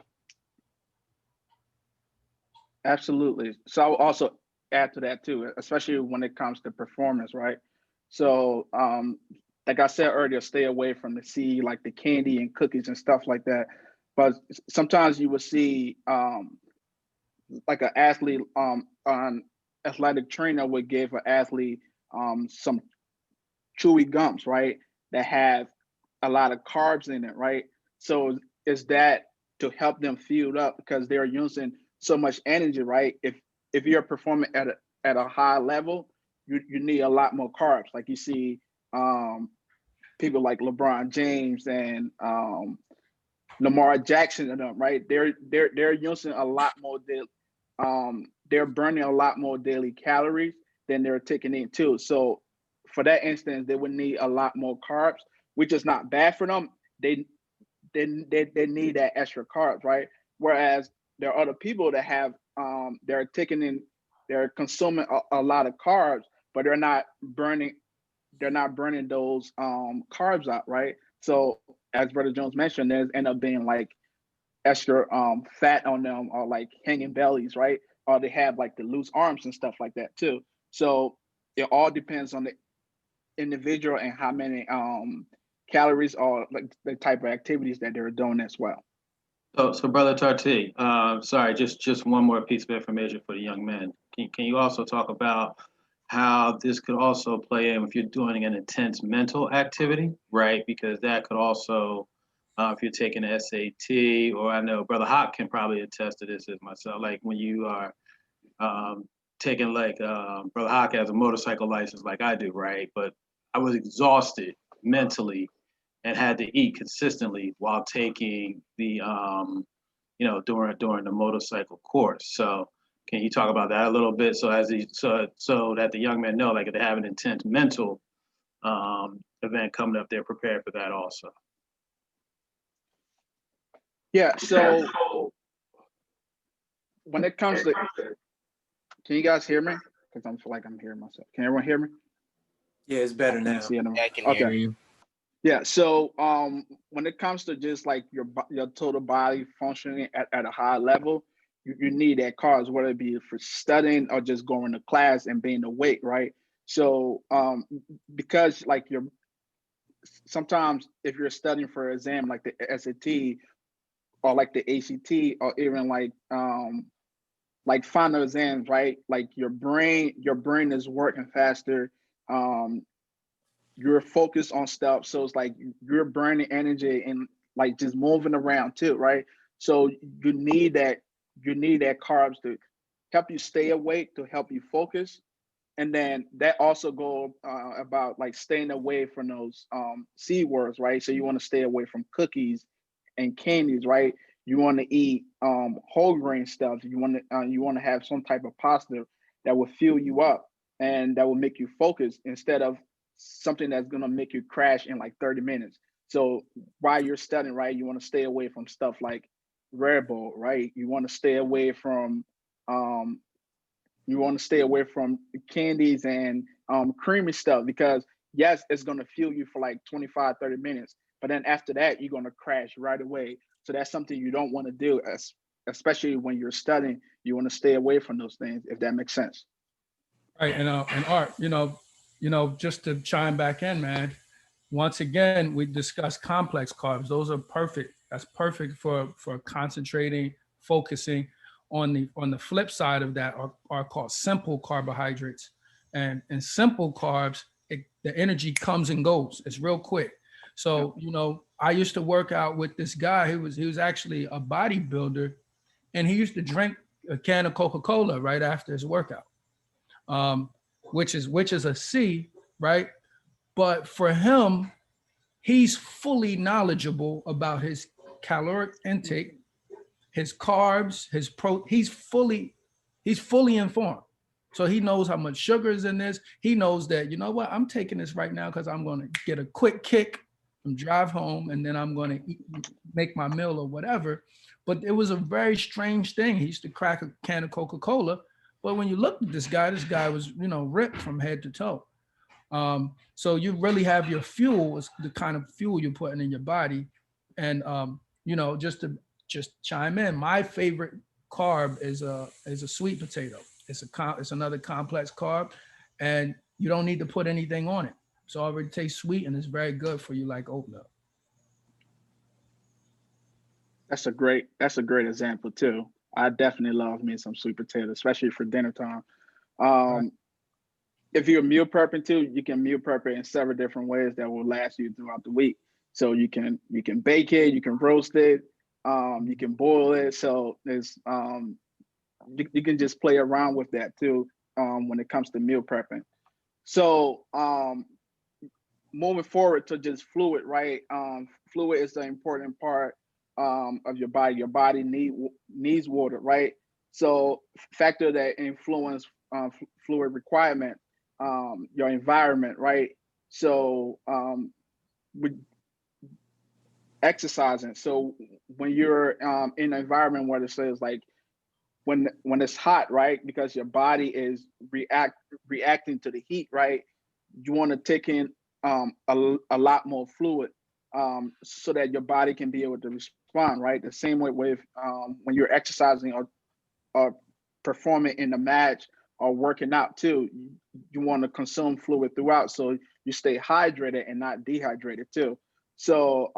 Absolutely. So I'll also add to that too, especially when it comes to performance, right? So like I said earlier, stay away from like the candy and cookies and stuff like that. But sometimes you will see like an athlete, an athletic trainer would give an athlete some chewy gums, right? That have a lot of carbs in it, right? So is that to help them fuel up because they're using so much energy, right? If you're performing at a high level, you need a lot more carbs. Like you see people like LeBron James and Lamar Jackson and them, right? They're using a lot more they're burning a lot more daily calories than they're taking in too. So for that instance, they would need a lot more carbs, which is not bad for them. They need that extra carbs, right? Whereas there are other people that have they're consuming a lot of carbs, but they're not burning those carbs out, right? So as Brother Jones mentioned, there's end up being like extra fat on them, or like hanging bellies, right? Or they have like the loose arms and stuff like that too. So it all depends on the individual and how many calories or like the type of activities that they're doing as well. So Brother Tarti, sorry, just one more piece of information for the young men. Can you also talk about how this could also play in if you're doing an intense mental activity, right? Because that could also, if you're taking an SAT, or I know Brother Hawk can probably attest to this as myself, like when you are taking like, Brother Hawk has a motorcycle license like I do, right? But I was exhausted mentally and had to eat consistently while taking the, during the motorcycle course. So can you talk about that a little bit? So so that the young men know, like if they have an intense mental event coming up, they're prepared for that also. Yeah, so when it comes to, can you guys hear me? Because I feel like I'm hearing myself. Can everyone hear me? Yeah, it's better now. Yeah, I can hear you. Yeah, so when it comes to just like your total body functioning at a high level, you need that carbs, whether it be for studying or just going to class and being awake, right? So because like sometimes if you're studying for an exam like the SAT or like the ACT or even like final exams, right? Like your brain is working faster. You're focused on stuff, so it's like you're burning energy and like just moving around too, right? So you need that carbs to help you stay awake, to help you focus. And then that also go about like staying away from those C words, right? So you want to stay away from cookies and candies, right? You want to eat whole grain stuff. You want to have some type of pasta that will fuel you up and that will make you focus instead of something that's gonna make you crash in like 30 minutes. So while you're studying, right, you want to stay away from stuff like Red Bull, right? You want to stay away from candies and creamy stuff, because yes, it's gonna fuel you for like 25, 30 minutes, but then after that, you're gonna crash right away. So that's something you don't want to do, especially when you're studying, you want to stay away from those things, if that makes sense. Right, and Art, just to chime back in, man. Once again, we discussed complex carbs. Those are perfect. That's perfect for concentrating, focusing. On the flip side of that are called simple carbohydrates, and simple carbs, the energy comes and goes. It's real quick. So I used to work out with this guy. He was actually a bodybuilder, and he used to drink a can of Coca-Cola right after his workout. Which is a C, right? But for him, he's fully knowledgeable about his caloric intake, his carbs, he's fully informed. So he knows how much sugar is in this. He knows that, you know what, I'm taking this right now because I'm going to get a quick kick and drive home, and then I'm going to make my meal or whatever. But it was a very strange thing. He used to crack a can of Coca-Cola. But when you looked at this guy was, ripped from head to toe. So you really have your fuel, is the kind of fuel you're putting in your body. And, just chime in, my favorite carb is a sweet potato. It's another complex carb, and you don't need to put anything on it. So it already tastes sweet, and it's very good for you, like oat milk. That's a great example too. I definitely love me some sweet potato, especially for dinner time. Right. If you're meal prepping too, you can meal prep it in several different ways that will last you throughout the week. So you can bake it, you can roast it, you can boil it. So there's you can just play around with that too when it comes to meal prepping. So moving forward to just fluid, right? Fluid is the important part of your body. Your body needs water, right? So factor that influence fluid requirement, your environment, right? So with exercising. So when you're in an environment where it says like when it's hot, right? Because your body is reacting to the heat, right? You want to take in a lot more fluid so that your body can be able to respond, right? The same way with when you're exercising or performing in a match or working out too, you want to consume fluid throughout so you stay hydrated and not dehydrated too. So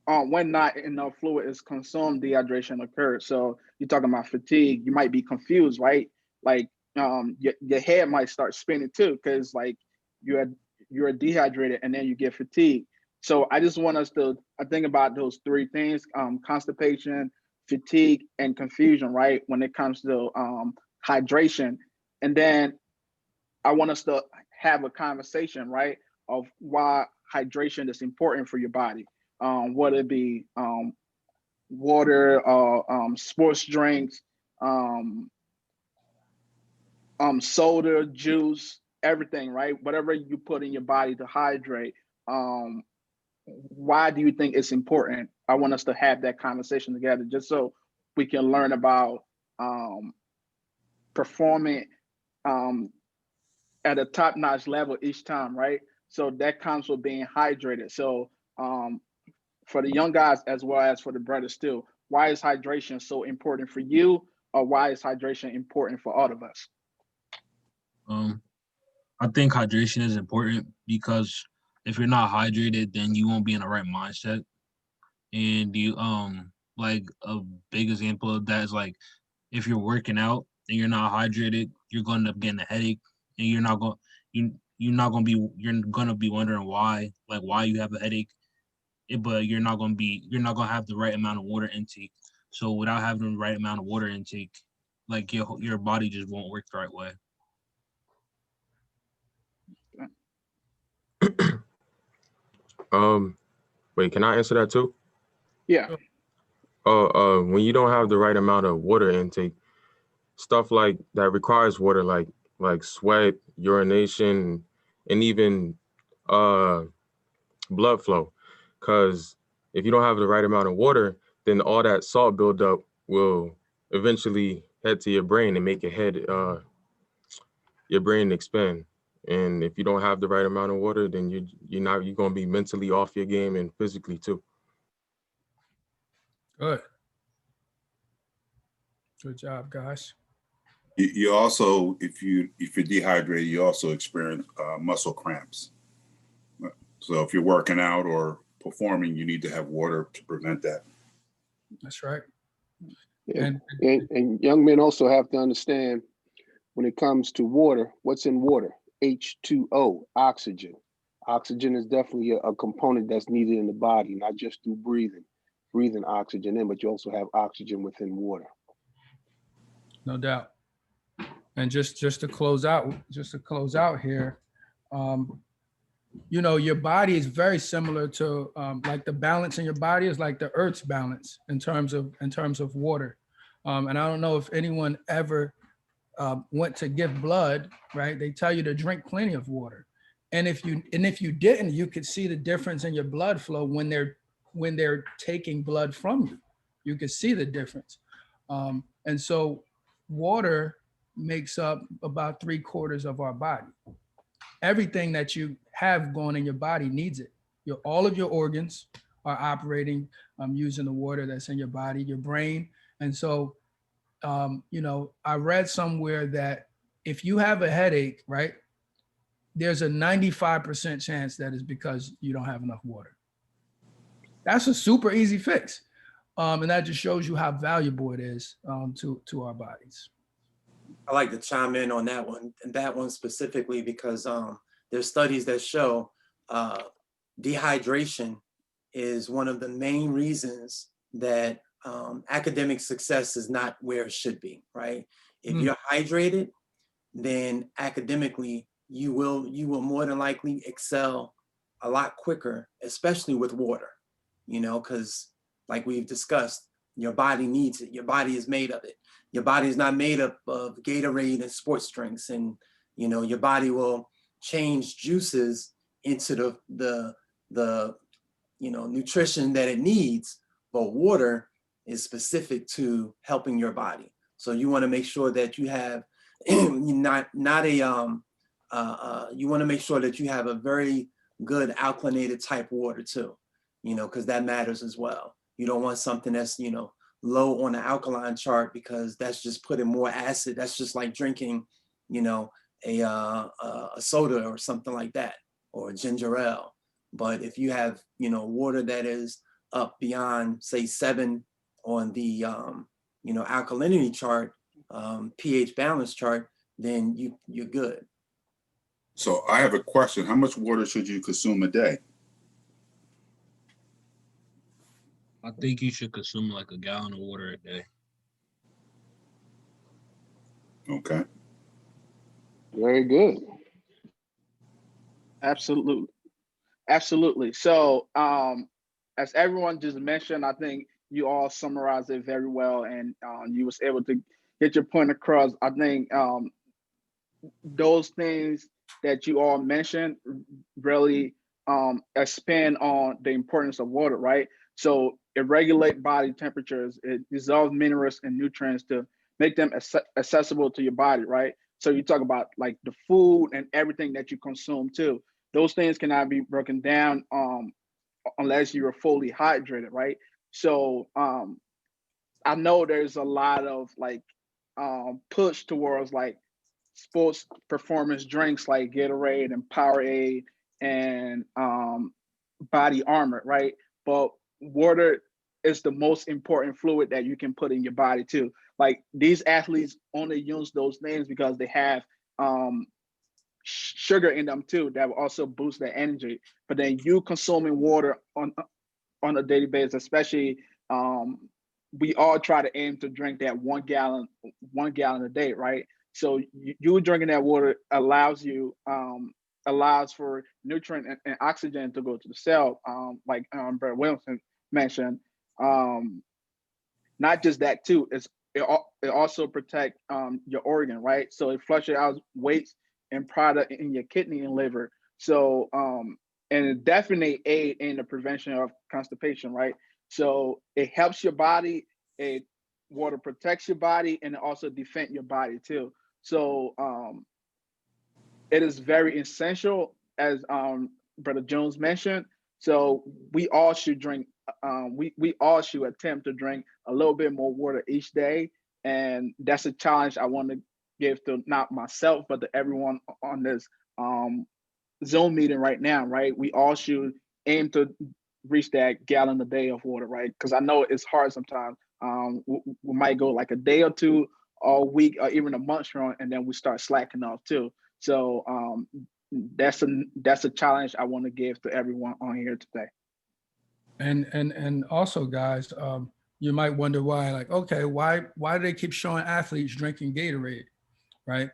when not enough fluid is consumed, dehydration occurs. So you're talking about fatigue, you might be confused, right? Like your head might start spinning too, because like you're dehydrated and then you get fatigued. So I just want us to think about those three things: constipation, fatigue, and confusion, right? When it comes to hydration. And then I want us to have a conversation, right, of why hydration is important for your body. Whether it be water, sports drinks, soda, juice, everything, right? Whatever you put in your body to hydrate. Why do you think it's important? I want us to have that conversation together just so we can learn about performing at a top-notch level each time, right? So that comes with being hydrated. So for the young guys as well as for the brothers too, why is hydration so important for you, or why is hydration important for all of us? I think hydration is important because if you're not hydrated, then you won't be in the right mindset. And you like a big example of that is like if you're working out and you're not hydrated, you're going to end up getting a headache, and you're gonna be wondering why you have a headache, but you're not gonna have the right amount of water intake. So without having the right amount of water intake, like your body just won't work the right way. Wait, can I answer that too? Yeah. When you don't have the right amount of water intake, stuff like that requires water, like sweat, urination, and even blood flow. Because if you don't have the right amount of water, then all that salt buildup will eventually head to your brain and make your brain expand. And if you don't have the right amount of water, then you're gonna be mentally off your game and physically too. Good. Good job, guys. You also, if you're dehydrated, you also experience muscle cramps. So if you're working out or performing, you need to have water to prevent that. That's right. Yeah. And young men also have to understand when it comes to water, what's in water? H2O, oxygen. Oxygen is definitely a component that's needed in the body, not just through breathing oxygen in, but you also have oxygen within water. No doubt. And just to close out here, you know, your body is very similar to like the balance in your body is like the Earth's balance in terms of water. And I don't know if anyone ever went to give blood, right? They tell you to drink plenty of water. And if you didn't, you could see the difference in your blood flow when they're taking blood from you. You could see the difference. And so water makes up about 3/4 of our body. Everything that you have going in your body needs it. All of your organs are operating using the water that's in your body, your brain. And so, you know, I read somewhere that if you have a headache, right, there's a 95% chance that is because you don't have enough water. That's a super easy fix. And that just shows you how valuable it is to our bodies. I like to chime in on that one, and that one specifically because there's studies that show dehydration is one of the main reasons that academic success is not where it should be, right? If you're hydrated, then academically you will more than likely excel a lot quicker, especially with water, you know, because like we've discussed, your body needs it. Your body is made of it. Your body is not made up of Gatorade and sports drinks, and you know your body will change juices into the you know nutrition that it needs, but water is specific to helping your body. So you want to make sure that you have you want to make sure that you have a very good alkalinated type water too, you know, because that matters as well. You don't want something that's, you know, low on the alkaline chart because that's just putting more acid. That's just like drinking, you know, a soda or something like that, or ginger ale. But if you have, you know, water that is up beyond say 7 on the, you know, alkalinity chart, pH balance chart, then you're good. So I have a question. How much water should you consume a day? I think you should consume like a gallon of water a day. Okay. Very good. Absolutely. So as everyone just mentioned, I think you all summarized it very well, and you was able to get your point across. I think those things that you all mentioned really expand on the importance of water, right? So it regulates body temperatures, it dissolves minerals and nutrients to make them accessible to your body, right? So you talk about like the food and everything that you consume too. Those things cannot be broken down unless you're fully hydrated, right? So I know there's a lot of like push towards like sports performance drinks like Gatorade and Powerade and Body Armor, right? But water is the most important fluid that you can put in your body too. Like these athletes only use those things because they have sugar in them too that will also boost their energy. But then you consuming water on a daily basis, especially we all try to aim to drink that 1 gallon a day, right? So you drinking that water allows for nutrient and oxygen to go to the cell, like Brett Wilson mentioned. Not just that too, it also protect your organ, right? So it flushes out waste and product in your kidney and liver. So and it definitely aid in the prevention of constipation, right? So it helps your body, water protects your body, and it also defends your body too. So it is very essential, as Brother Jones mentioned. So we all should drink, we all should attempt to drink a little bit more water each day. And that's a challenge I want to give to not myself, but to everyone on this Zoom meeting right now, right? We all should aim to reach that gallon a day of water, right? Because I know it's hard sometimes. We might go like a day or two, all week, or even a month strong, and then we start slacking off too. So that's a challenge I want to give to everyone on here today. And also, guys, you might wonder why, like, okay, why do they keep showing athletes drinking Gatorade, right?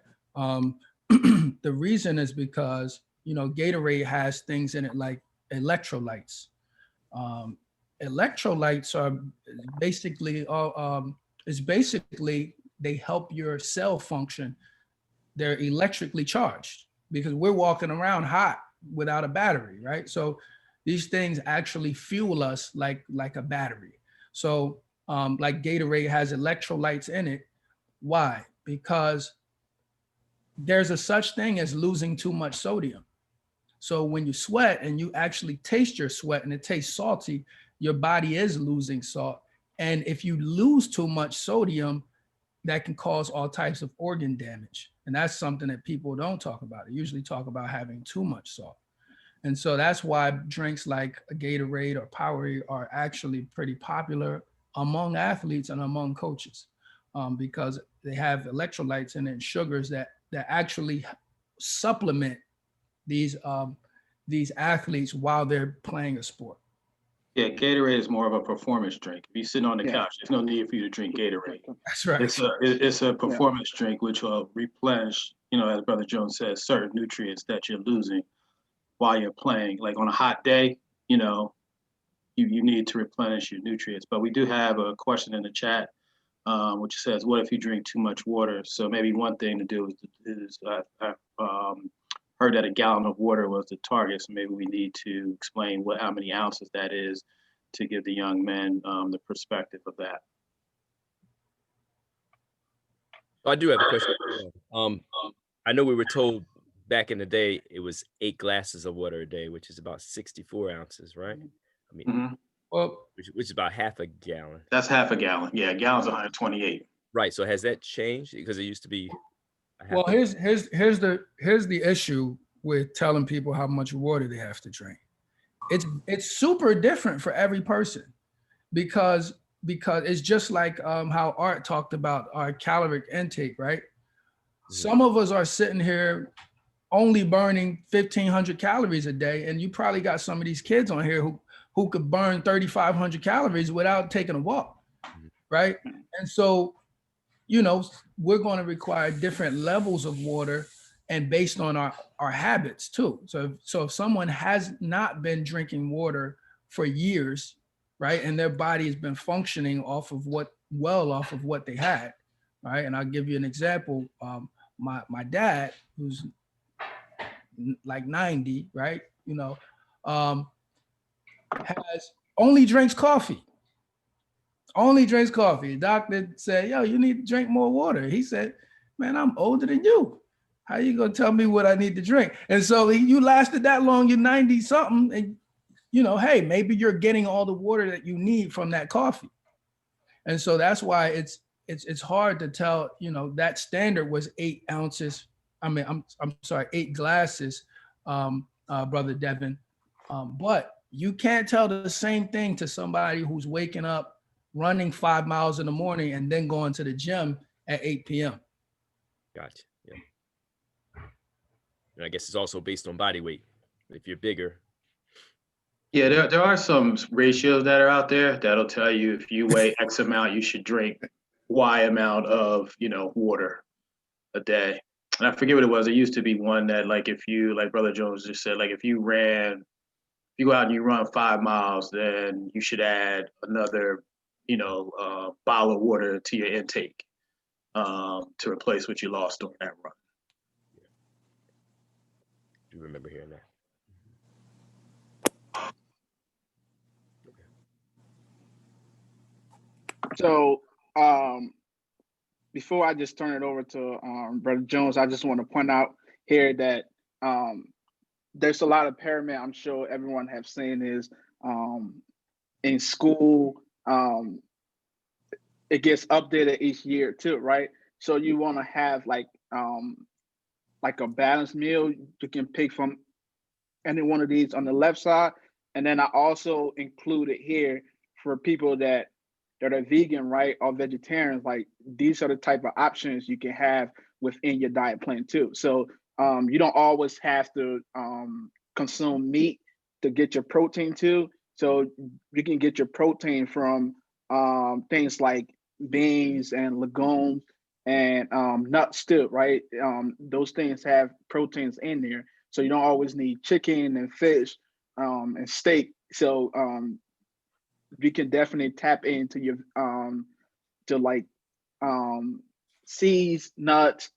The reason is because, you know, Gatorade has things in it like electrolytes. Electrolytes are basically they help your cell function. They're electrically charged because we're walking around hot without a battery, right? So these things actually fuel us like a battery. So like Gatorade has electrolytes in it. Why? Because there's a such thing as losing too much sodium. So when you sweat and you actually taste your sweat and it tastes salty, your body is losing salt. And if you lose too much sodium, that can cause all types of organ damage. And that's something that people don't talk about. They usually talk about having too much salt. And so that's why drinks like a Gatorade or Powerade are actually pretty popular among athletes and among coaches, because they have electrolytes in it and sugars that actually supplement these athletes while they're playing a sport. Yeah, Gatorade is more of a performance drink. If you're sitting on the couch, there's no need for you to drink Gatorade. That's right. It's a performance drink which will replenish, you know, as Brother Jones says, certain nutrients that you're losing while you're playing. Like on a hot day, you know, you need to replenish your nutrients. But we do have a question in the chat, which says, what if you drink too much water? So maybe one thing to do is heard that a gallon of water was the target. So maybe we need to explain how many ounces that is to give the young men the perspective of that. I do have a question. I know we were told back in the day it was 8 glasses of water a day, which is about 64 ounces, right? I mean, well, which is about half a gallon. That's half a gallon. Yeah, a gallon's 128. Right. So has that changed? Because it used to be. Well, here's the issue with telling people how much water they have to drink. It's super different for every person because it's just like how Art talked about our caloric intake, right? Some of us are sitting here only burning 1,500 calories a day, and you probably got some of these kids on here who could burn 3,500 calories without taking a walk, right? And so, you know, we're going to require different levels of water and based on our habits too. So if someone has not been drinking water for years, right, and their body has been functioning off of what they had, right? And I'll give you an example. My dad, who's like 90, right, you know, has only drinks coffee. Only drinks coffee. The doctor said, yo, you need to drink more water. He said, man, I'm older than you. How you gonna tell me what I need to drink? And so you lasted that long, you're 90 something, and you know, hey, maybe you're getting all the water that you need from that coffee. And so that's why it's hard to tell, you know, that standard was 8 ounces. I mean, I'm sorry, 8 glasses, Brother Devin. But you can't tell the same thing to somebody who's waking up, running 5 miles in the morning and then going to the gym at 8 p.m. Gotcha. Yeah. And I guess it's also based on body weight. If you're bigger. Yeah, there are some ratios that are out there that'll tell you if you weigh X amount, you should drink Y amount of, you know, water a day. And I forget what it was. It used to be one that, like, if you, like Brother Jones just said, like if you go out and you run 5 miles, then you should add another, you know, bottle of water to your intake to replace what you lost during that run. Do you remember hearing that? So before I just turn it over to Brother Jones, I just want to point out here that there's a lot of pyramid. I'm sure everyone have seen is in school. it gets updated each year too, right? So you want to have like a balanced meal. You can pick from any one of these on the left side. And then I also included here for people that are vegan, right, or vegetarians, like these are the type of options you can have within your diet plan too. So you don't always have to consume meat to get your protein too. So you can get your protein from things like beans and legumes and nuts too, right? Those things have proteins in there. So you don't always need chicken and fish and steak. So you can definitely tap into your to like seeds, nuts,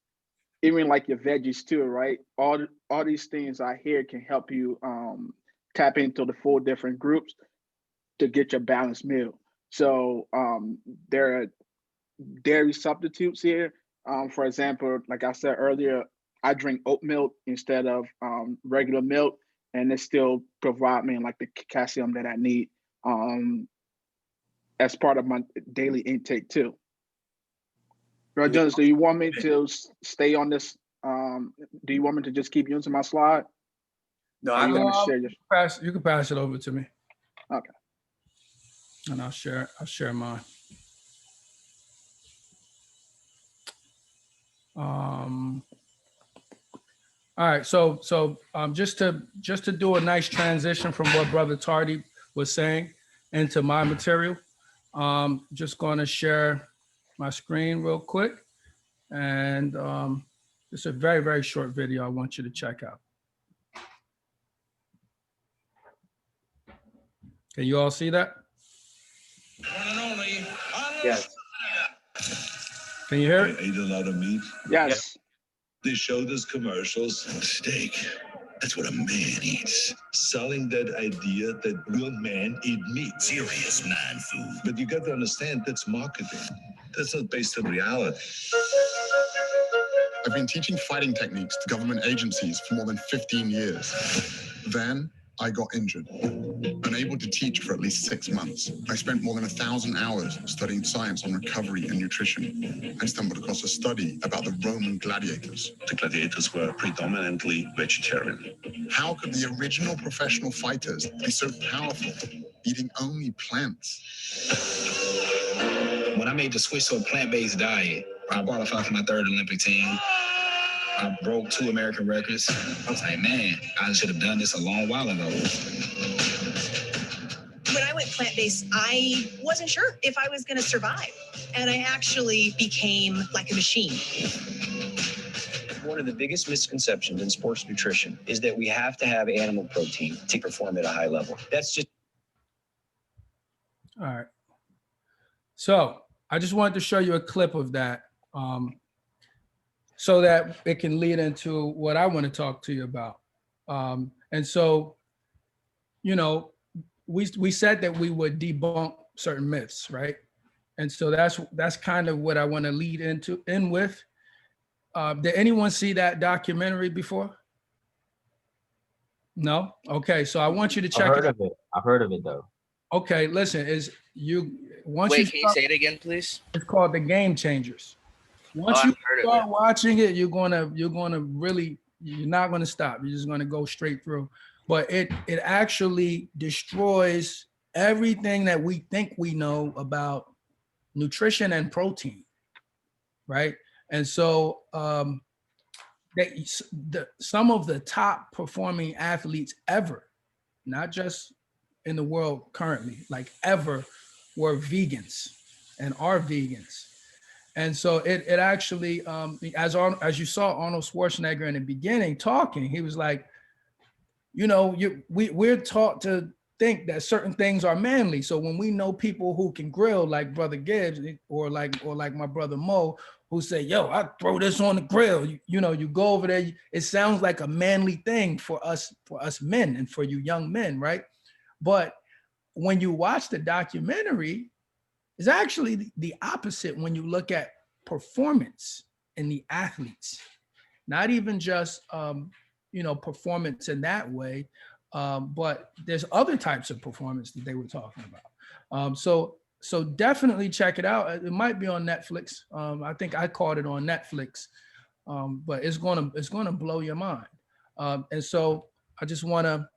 even like your veggies too, right? All these things I hear can help you tap into the 4 different groups to get your balanced meal. So there are dairy substitutes here. For example, like I said earlier, I drink oat milk instead of regular milk, and it still provide me like the calcium that I need as part of my daily intake too. Bro, Jones, do you want me to stay on this? Do you want me to just keep using my slide? No, I'm going to share your. You can pass it over to me. Okay. And I'll share mine. All right, so just to do a nice transition from what Brother Tardy was saying into my material, just going to share my screen real quick, and it's a very, very short video I want you to check out. Can you all see that? Yes. Can you hear it? I ate a lot of meat. Yes. They showed us commercials. Steak. That's what a man eats. Selling that idea that real men eat meat. Serious man food. But you got to understand, that's marketing. That's not based on reality. I've been teaching fighting techniques to government agencies for more than 15 years. Then I got injured, unable to teach for at least 6 months. I spent more than 1,000 hours studying science on recovery and nutrition. I stumbled across a study about the Roman gladiators. The gladiators were predominantly vegetarian. How could the original professional fighters be so powerful, eating only plants? When I made the switch to a plant-based diet, I qualified for my 3rd Olympic team. I broke 2 American records. I was like, man, I should have done this a long while ago. When I went plant-based, I wasn't sure if I was going to survive. And I actually became like a machine. One of the biggest misconceptions in sports nutrition is that we have to have animal protein to perform at a high level. That's just. All right. So I just wanted to show you a clip of that so that it can lead into what I want to talk to you about. And so, you know, we said that we would debunk certain myths, right? And so that's kind of what I want to lead in with. Did anyone see that documentary before? No? Okay, so I want you to check it out. I've heard of it though. Okay, listen, once Wait, can you say it again, please? It's called The Game Changers. Once you start watching it, you're not gonna stop. You're just gonna go straight through. But it actually destroys everything that we think we know about nutrition and protein, right? And so some of the top performing athletes ever, not just in the world currently, like ever, were vegans and are vegans. And so it actually, as you saw Arnold Schwarzenegger in the beginning talking, he was like, you know, we're taught to think that certain things are manly. So when we know people who can grill, like Brother Gibbs, or like my brother Mo, who say, yo, I throw this on the grill. You know, you go over there, it sounds like a manly thing for us men and for you young men, right? But when you watch the documentary, it's actually the opposite when you look at performance in the athletes, not even just, performance in that way, but there's other types of performance that they were talking about. So so definitely check it out. It might be on Netflix. I think I caught it on Netflix, but it's gonna blow your mind. And so I just want to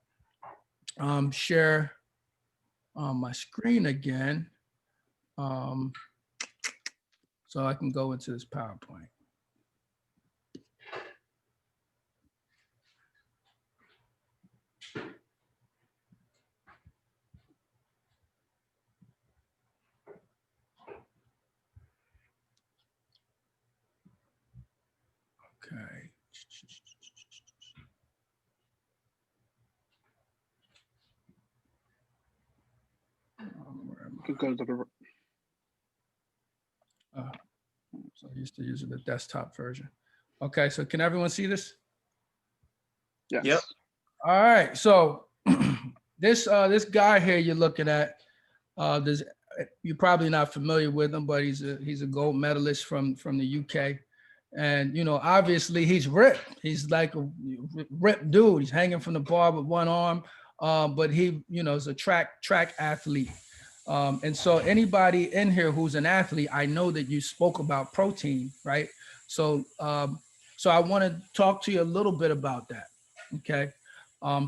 share my screen again, so I can go into this PowerPoint. Okay. Could go to the So I used to use the desktop version. Okay, so can everyone see this? Yes. Yep. All right, so this guy here you're looking at, you're probably not familiar with him, but he's a gold medalist from the UK, and you know obviously he's ripped. He's like a ripped dude. He's hanging from the bar with one arm, but he is a track athlete. And so anybody in here who's an athlete, I know that you spoke about protein, right? So so I want to talk to you a little bit about that. Okay.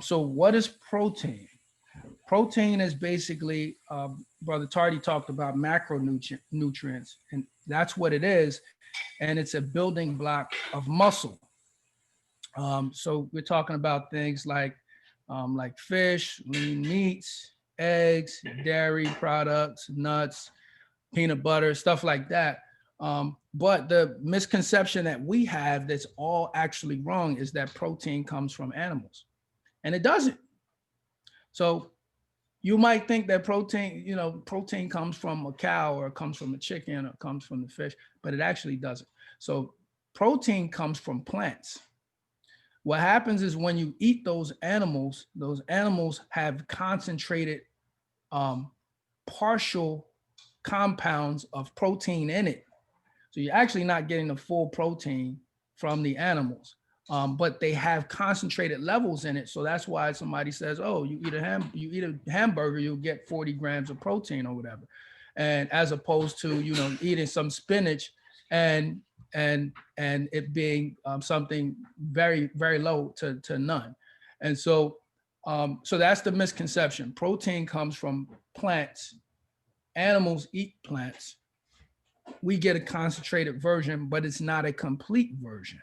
So what is protein? Protein is basically, Brother Tardy talked about macronutrients, and that's what it is. And it's a building block of muscle. So we're talking about things like fish, lean meats, eggs, dairy products, nuts, peanut butter, stuff like that. But the misconception that we have that's all actually wrong is that protein comes from animals, and it doesn't. So you might think that protein comes from a cow or it comes from a chicken or it comes from the fish, but it actually doesn't. So protein comes from plants. What happens is when you eat those animals have concentrated partial compounds of protein in it. So you're actually not getting the full protein from the animals, but they have concentrated levels in it. So that's why somebody says, oh, you eat a hamburger, you'll get 40 grams of protein or whatever. And as opposed to, eating some spinach and it being something very, very low to none. And so, so that's the misconception. Protein comes from plants. Animals eat plants. We get a concentrated version, but it's not a complete version.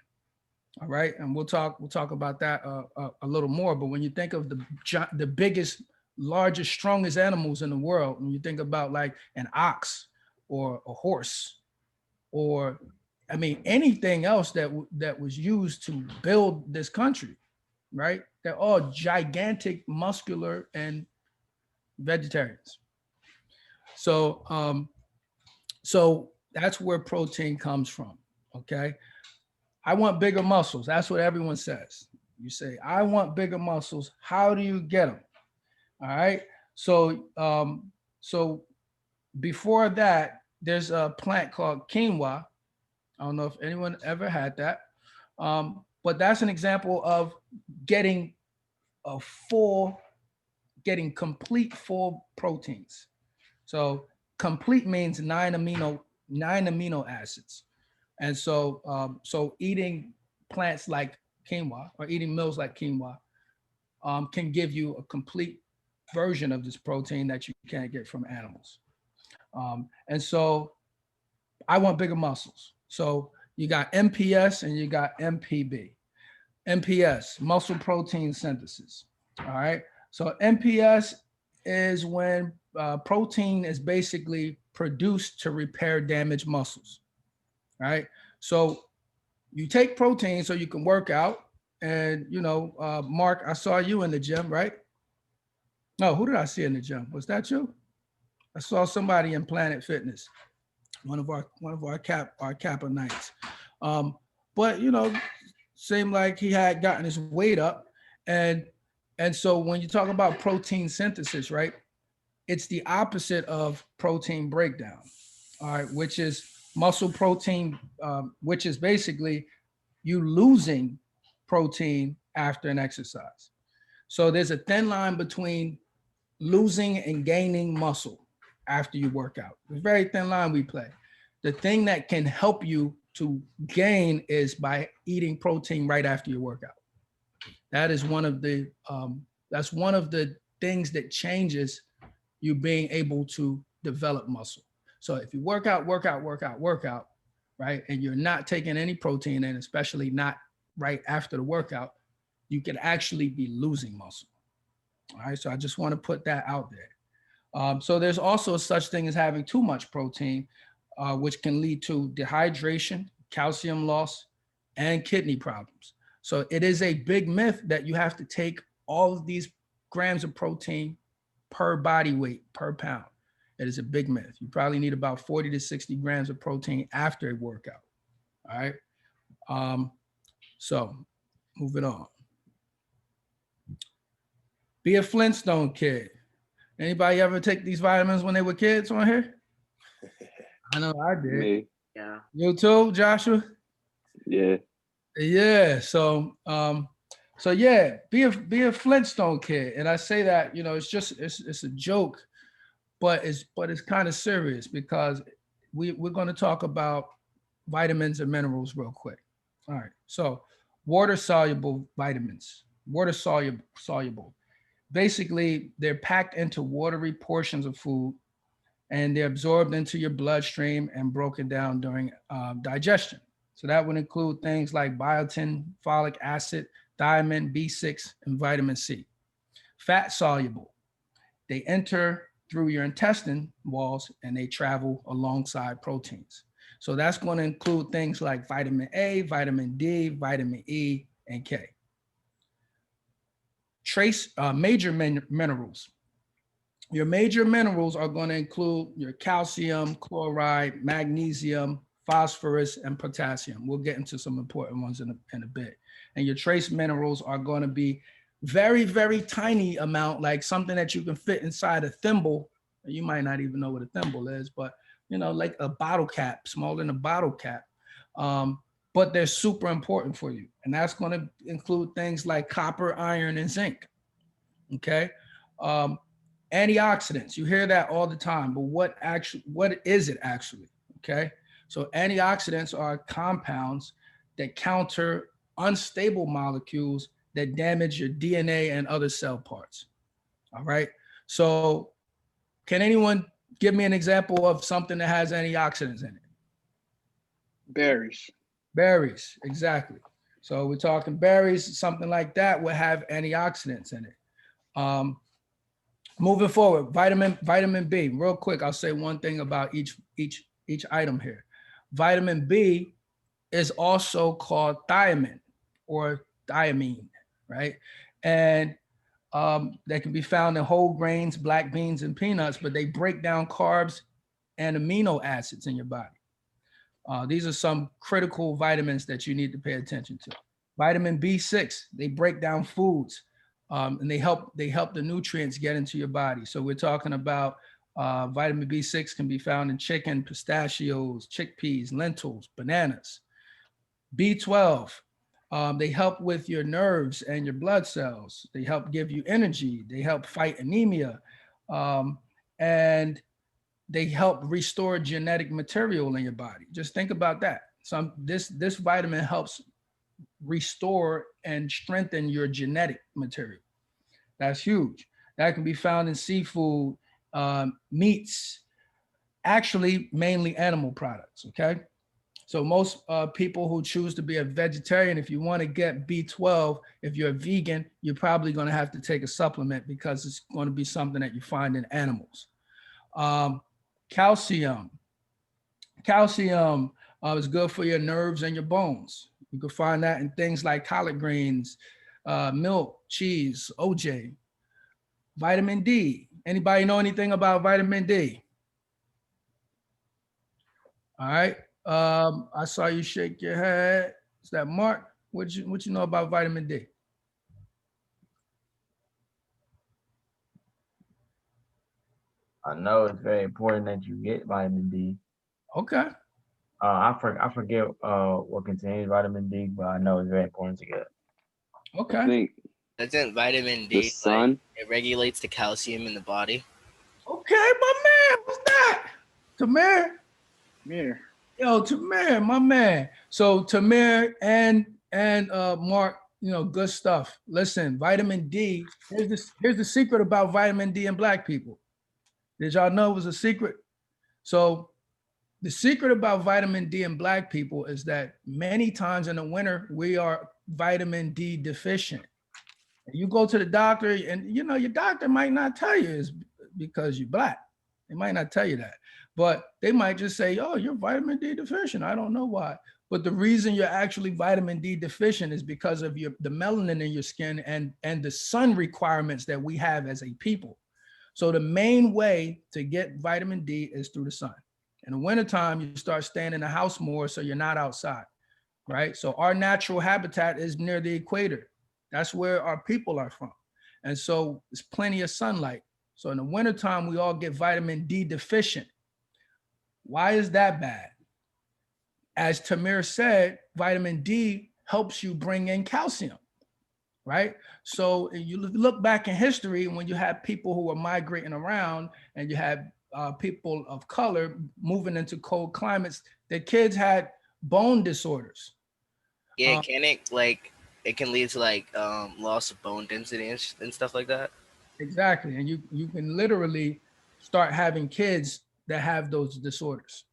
All right, and we'll talk about that a little more. But when you think of the biggest, largest, strongest animals in the world, when you think about like an ox or a horse, or anything else that was used to build this country, right? They're all gigantic, muscular, and vegetarians. So, so that's where protein comes from. Okay, I want bigger muscles. That's what everyone says. You say, I want bigger muscles. How do you get them? All right. So, so before that, there's a plant called quinoa. I don't know if anyone ever had that, but that's an example of getting complete full proteins. So complete means nine amino acids. And so, so eating plants like quinoa or eating meals like quinoa can give you a complete version of this protein that you can't get from animals. And so I want bigger muscles. So you got MPS and you got MPB. MPS, muscle protein synthesis. All right. So MPS is when protein is basically produced to repair damaged muscles. Right. So you take protein so you can work out. And, Mark, I saw you in the gym, right? No, who did I see in the gym? Was that you? I saw somebody in Planet Fitness, one of our Kappa nights. But seemed like he had gotten his weight up. And so when you talk about protein synthesis, right, it's the opposite of protein breakdown, all right, which is muscle protein, which is basically you losing protein after an exercise. So there's a thin line between losing and gaining muscle after you work out. It's a very thin line we play. The thing that can help you to gain is by eating protein right after your workout. That is one of the that's one of the things that changes you being able to develop muscle. So if you work out, right, and you're not taking any protein in, especially not right after the workout, you can actually be losing muscle. All right, so I just want to put that out there. So there's also such thing as having too much protein, which can lead to dehydration, calcium loss, and kidney problems. So it is a big myth that you have to take all of these grams of protein per body weight per pound. It is a big myth. You probably need about 40 to 60 grams of protein after a workout. All right. So moving on. Be a Flintstone kid. Anybody ever take these vitamins when they were kids on here? I know I did. Me. Yeah. You too, Joshua? Yeah. Yeah. So yeah, be a Flintstone kid. And I say that, you know, it's a joke, but it's kind of serious because we're going to talk about vitamins and minerals real quick. All right. So water soluble vitamins, water soluble. Basically, they're packed into watery portions of food and they're absorbed into your bloodstream and broken down during digestion. So that would include things like biotin, folic acid, thiamine, B6, and vitamin C. Fat soluble. They enter through your intestine walls and they travel alongside proteins. So that's going to include things like vitamin A, vitamin D, vitamin E, and K. Trace major minerals. Your major minerals are going to include your calcium, chloride, magnesium, phosphorus, and potassium. We'll get into some important ones in a bit. And your trace minerals are going to be very, very tiny amount, like something that you can fit inside a thimble. You might not even know what a thimble is, but you know, like a bottle cap, smaller than a bottle cap. But they're super important for you. And that's going to include things like copper, iron, and zinc. Okay. Antioxidants, you hear that all the time, but what is it actually? Okay. So antioxidants are compounds that counter unstable molecules that damage your DNA and other cell parts. All right. So can anyone give me an example of something that has antioxidants in it? Berries. Berries, exactly. So we're talking berries, something like that will have antioxidants in it. Moving forward, vitamin B. Real quick, I'll say one thing about each item here. Vitamin B is also called thiamine or thiamine, right? And they can be found in whole grains, black beans, and peanuts, but they break down carbs and amino acids in your body. These are some critical vitamins that you need to pay attention to. Vitamin B6, they break down foods and they help the nutrients get into your body. So we're talking about vitamin B6 can be found in chicken, pistachios, chickpeas, lentils, bananas. B12, they help with your nerves and your blood cells. They help give you energy. They help fight anemia. And they help restore genetic material in your body. Just think about that. This vitamin helps restore and strengthen your genetic material. That's huge. That can be found in seafood, meats, actually mainly animal products, okay? So most people who choose to be a vegetarian, if you want to get B12, if you're a vegan, you're probably going to have to take a supplement because it's going to be something that you find in animals. Calcium. Calcium is good for your nerves and your bones. You can find that in things like collard greens, milk, cheese, OJ. Vitamin D. Anybody know anything about vitamin D? All right. I saw you shake your head. Is that Mark? What you know about vitamin D? I know it's very important that you get vitamin D. Okay. I forget what contains vitamin D, but I know it's very important to get. Okay. I think Doesn't vitamin the D sun. it regulates the calcium in the body? Okay, my man. was that? Tamir? Tamir. Yo, Tamir, my man. So Tamir and Mark, you know, good stuff. Listen, vitamin D. Here's the secret about vitamin D in Black people. Did y'all know it was a secret? So the secret about vitamin D in Black people is that many times in the winter, we are vitamin D deficient. You go to the doctor and, you know, your doctor might not tell you it's because you're Black. They might not tell you that, but they might just say, oh, you're vitamin D deficient. I don't know why. But the reason you're actually vitamin D deficient is because of the melanin in your skin and the sun requirements that we have as a people. So the main way to get vitamin D is through the sun. In the wintertime, you start staying in the house more, so you're not outside, right? So our natural habitat is near the equator. That's where our people are from. And so there's plenty of sunlight. So in the wintertime, we all get vitamin D deficient. Why is that bad? As Tamir said, vitamin D helps you bring in calcium, right? So you look back in history when you had people who were migrating around and you had people of color moving into cold climates, the kids had bone disorders. Yeah, it can lead to loss of bone density and stuff like that. Exactly, and you can literally start having kids that have those disorders.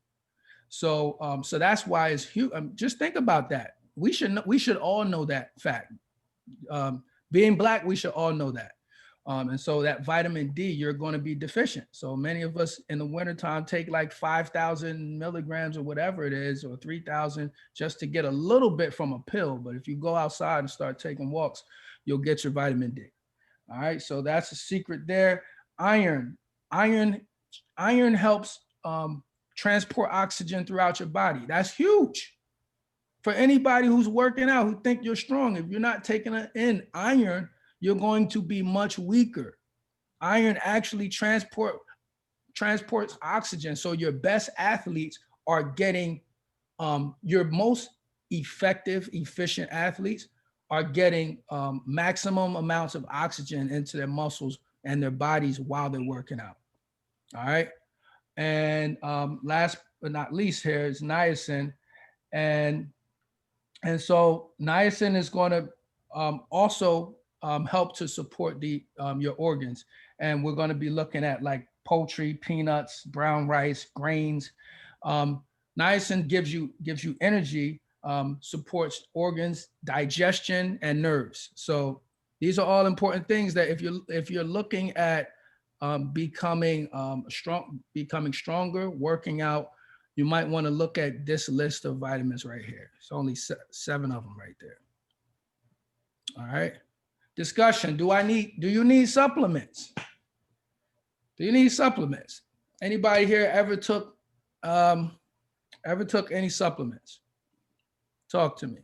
So so that's why it's huge. Just think about that. We should all know that fact. Being Black, we should all know that. And so that vitamin D, you're going to be deficient. So many of us in the wintertime take like 5,000 milligrams or whatever it is, or 3,000 just to get a little bit from a pill. But if you go outside and start taking walks, you'll get your vitamin D. All right, so that's a secret there. Iron helps transport oxygen throughout your body. That's huge. For anybody who's working out, who think you're strong, if you're not taking in iron, you're going to be much weaker. Iron actually transports oxygen. So your best athletes are getting, your most effective, efficient athletes are getting maximum amounts of oxygen into their muscles and their bodies while they're working out. All right. And last but not least here is niacin. And so niacin is going to also help to support your organs. And we're going to be looking at like poultry, peanuts, brown rice, grains. Niacin gives you energy, supports organs, digestion, and nerves. So these are all important things that if you're looking at becoming stronger, working out, you might want to look at this list of vitamins right here. It's only 7 of them right there. All right. Discussion. Do you need supplements? Do you need supplements? Anybody here ever took any supplements? Talk to me.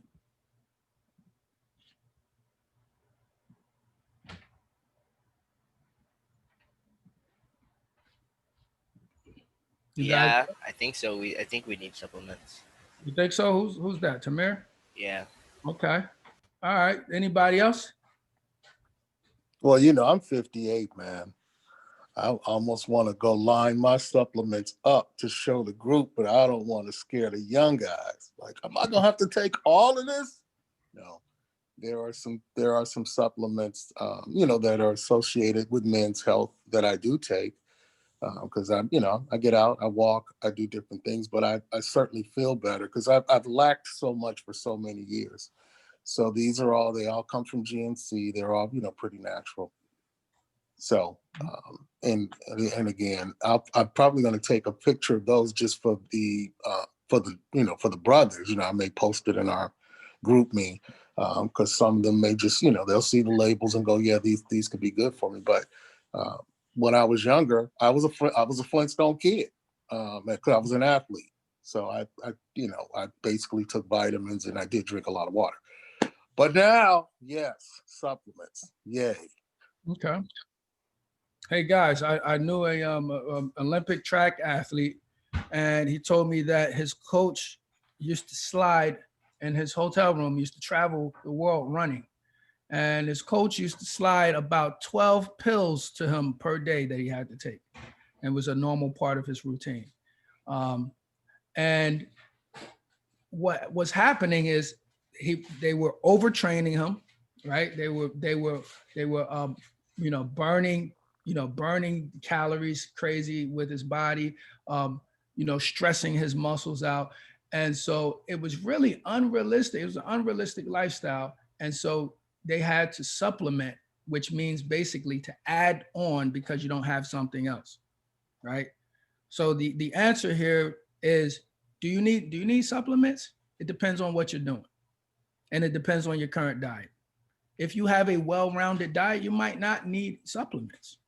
Yeah, I think so. I think we need supplements. You think so? Who's that? Tamir? Yeah. Okay. All right. Anybody else? Well, you know, I'm 58, man. I almost want to go line my supplements up to show the group, but I don't want to scare the young guys. Like, am I gonna have to take all of this? No. There are some supplements, you know, that are associated with men's health that I do take. Because I get out, I walk, I do different things, but I certainly feel better because I've lacked so much for so many years. So they all come from GNC. They're all, you know, pretty natural. So, and again, I'm probably going to take a picture of those just for the brothers. You know, I may post it in our group me because some of them may just, you know, they'll see the labels and go, yeah, these could be good for me. But when I was younger, I was a Flintstone kid because I was an athlete. So I basically took vitamins and I did drink a lot of water. But now, yes, supplements. Yay. Okay. Hey guys, I knew a Olympic track athlete, and he told me that his coach used to slide in his hotel room, used to travel the world running. And his coach used to slide about 12 pills to him per day that he had to take. and was a normal part of his routine. And what was happening is they were overtraining him, right? They were burning calories crazy with his body, stressing his muscles out. And so it was really unrealistic. It was an unrealistic lifestyle. And so they had to supplement, which means basically to add on because you don't have something else, right? So the answer here is, do you need supplements? It depends on what you're doing. And it depends on your current diet. If you have a well-rounded diet, you might not need supplements.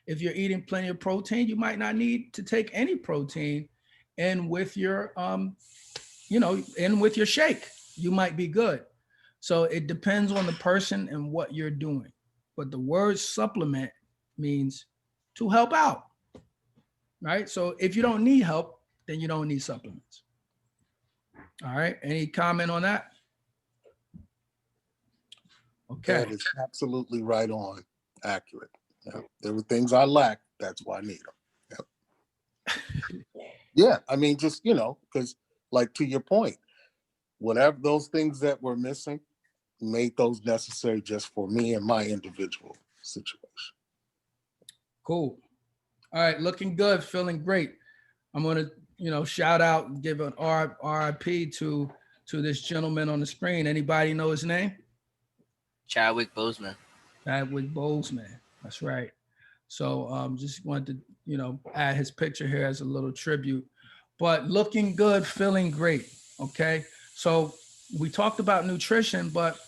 If you're eating plenty of protein, you might not need to take any protein. And with your, with your shake, you might be good. So it depends on the person and what you're doing. But the word supplement means to help out, right? So if you don't need help, then you don't need supplements. All right, any comment on that? Okay. That is absolutely right on, accurate. Yeah. There were things I lacked, that's why I need them. Yep. Yeah, I mean, just, because like to your point, whatever those things that were missing, made those necessary just for me and my individual situation. Cool. All right, looking good, feeling great. I'm gonna, shout out and give an RIP to this gentleman on the screen. Anybody know his name? Chadwick Boseman. Chadwick Boseman. That's right. So just wanted to, add his picture here as a little tribute. But looking good, feeling great. Okay. So we talked about nutrition, but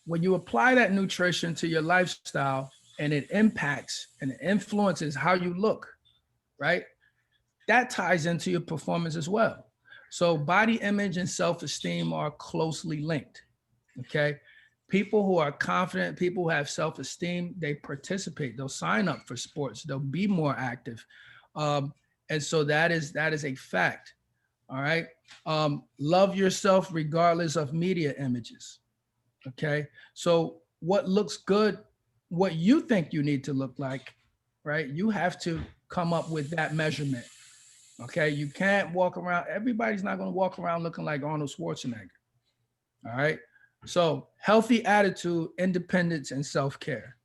when you apply that nutrition to your lifestyle and it impacts and it influences how you look, right? That ties into your performance as well. So body image and self-esteem are closely linked. Okay. People who are confident, people who have self-esteem, they participate, they'll sign up for sports, they'll be more active. And so that is a fact. All right. Love yourself regardless of media images. Okay. So what looks good, what you think you need to look like, right? You have to come up with that measurement. Okay. You can't walk around. Everybody's not going to walk around looking like Arnold Schwarzenegger. All right. So healthy attitude, independence, and self-care.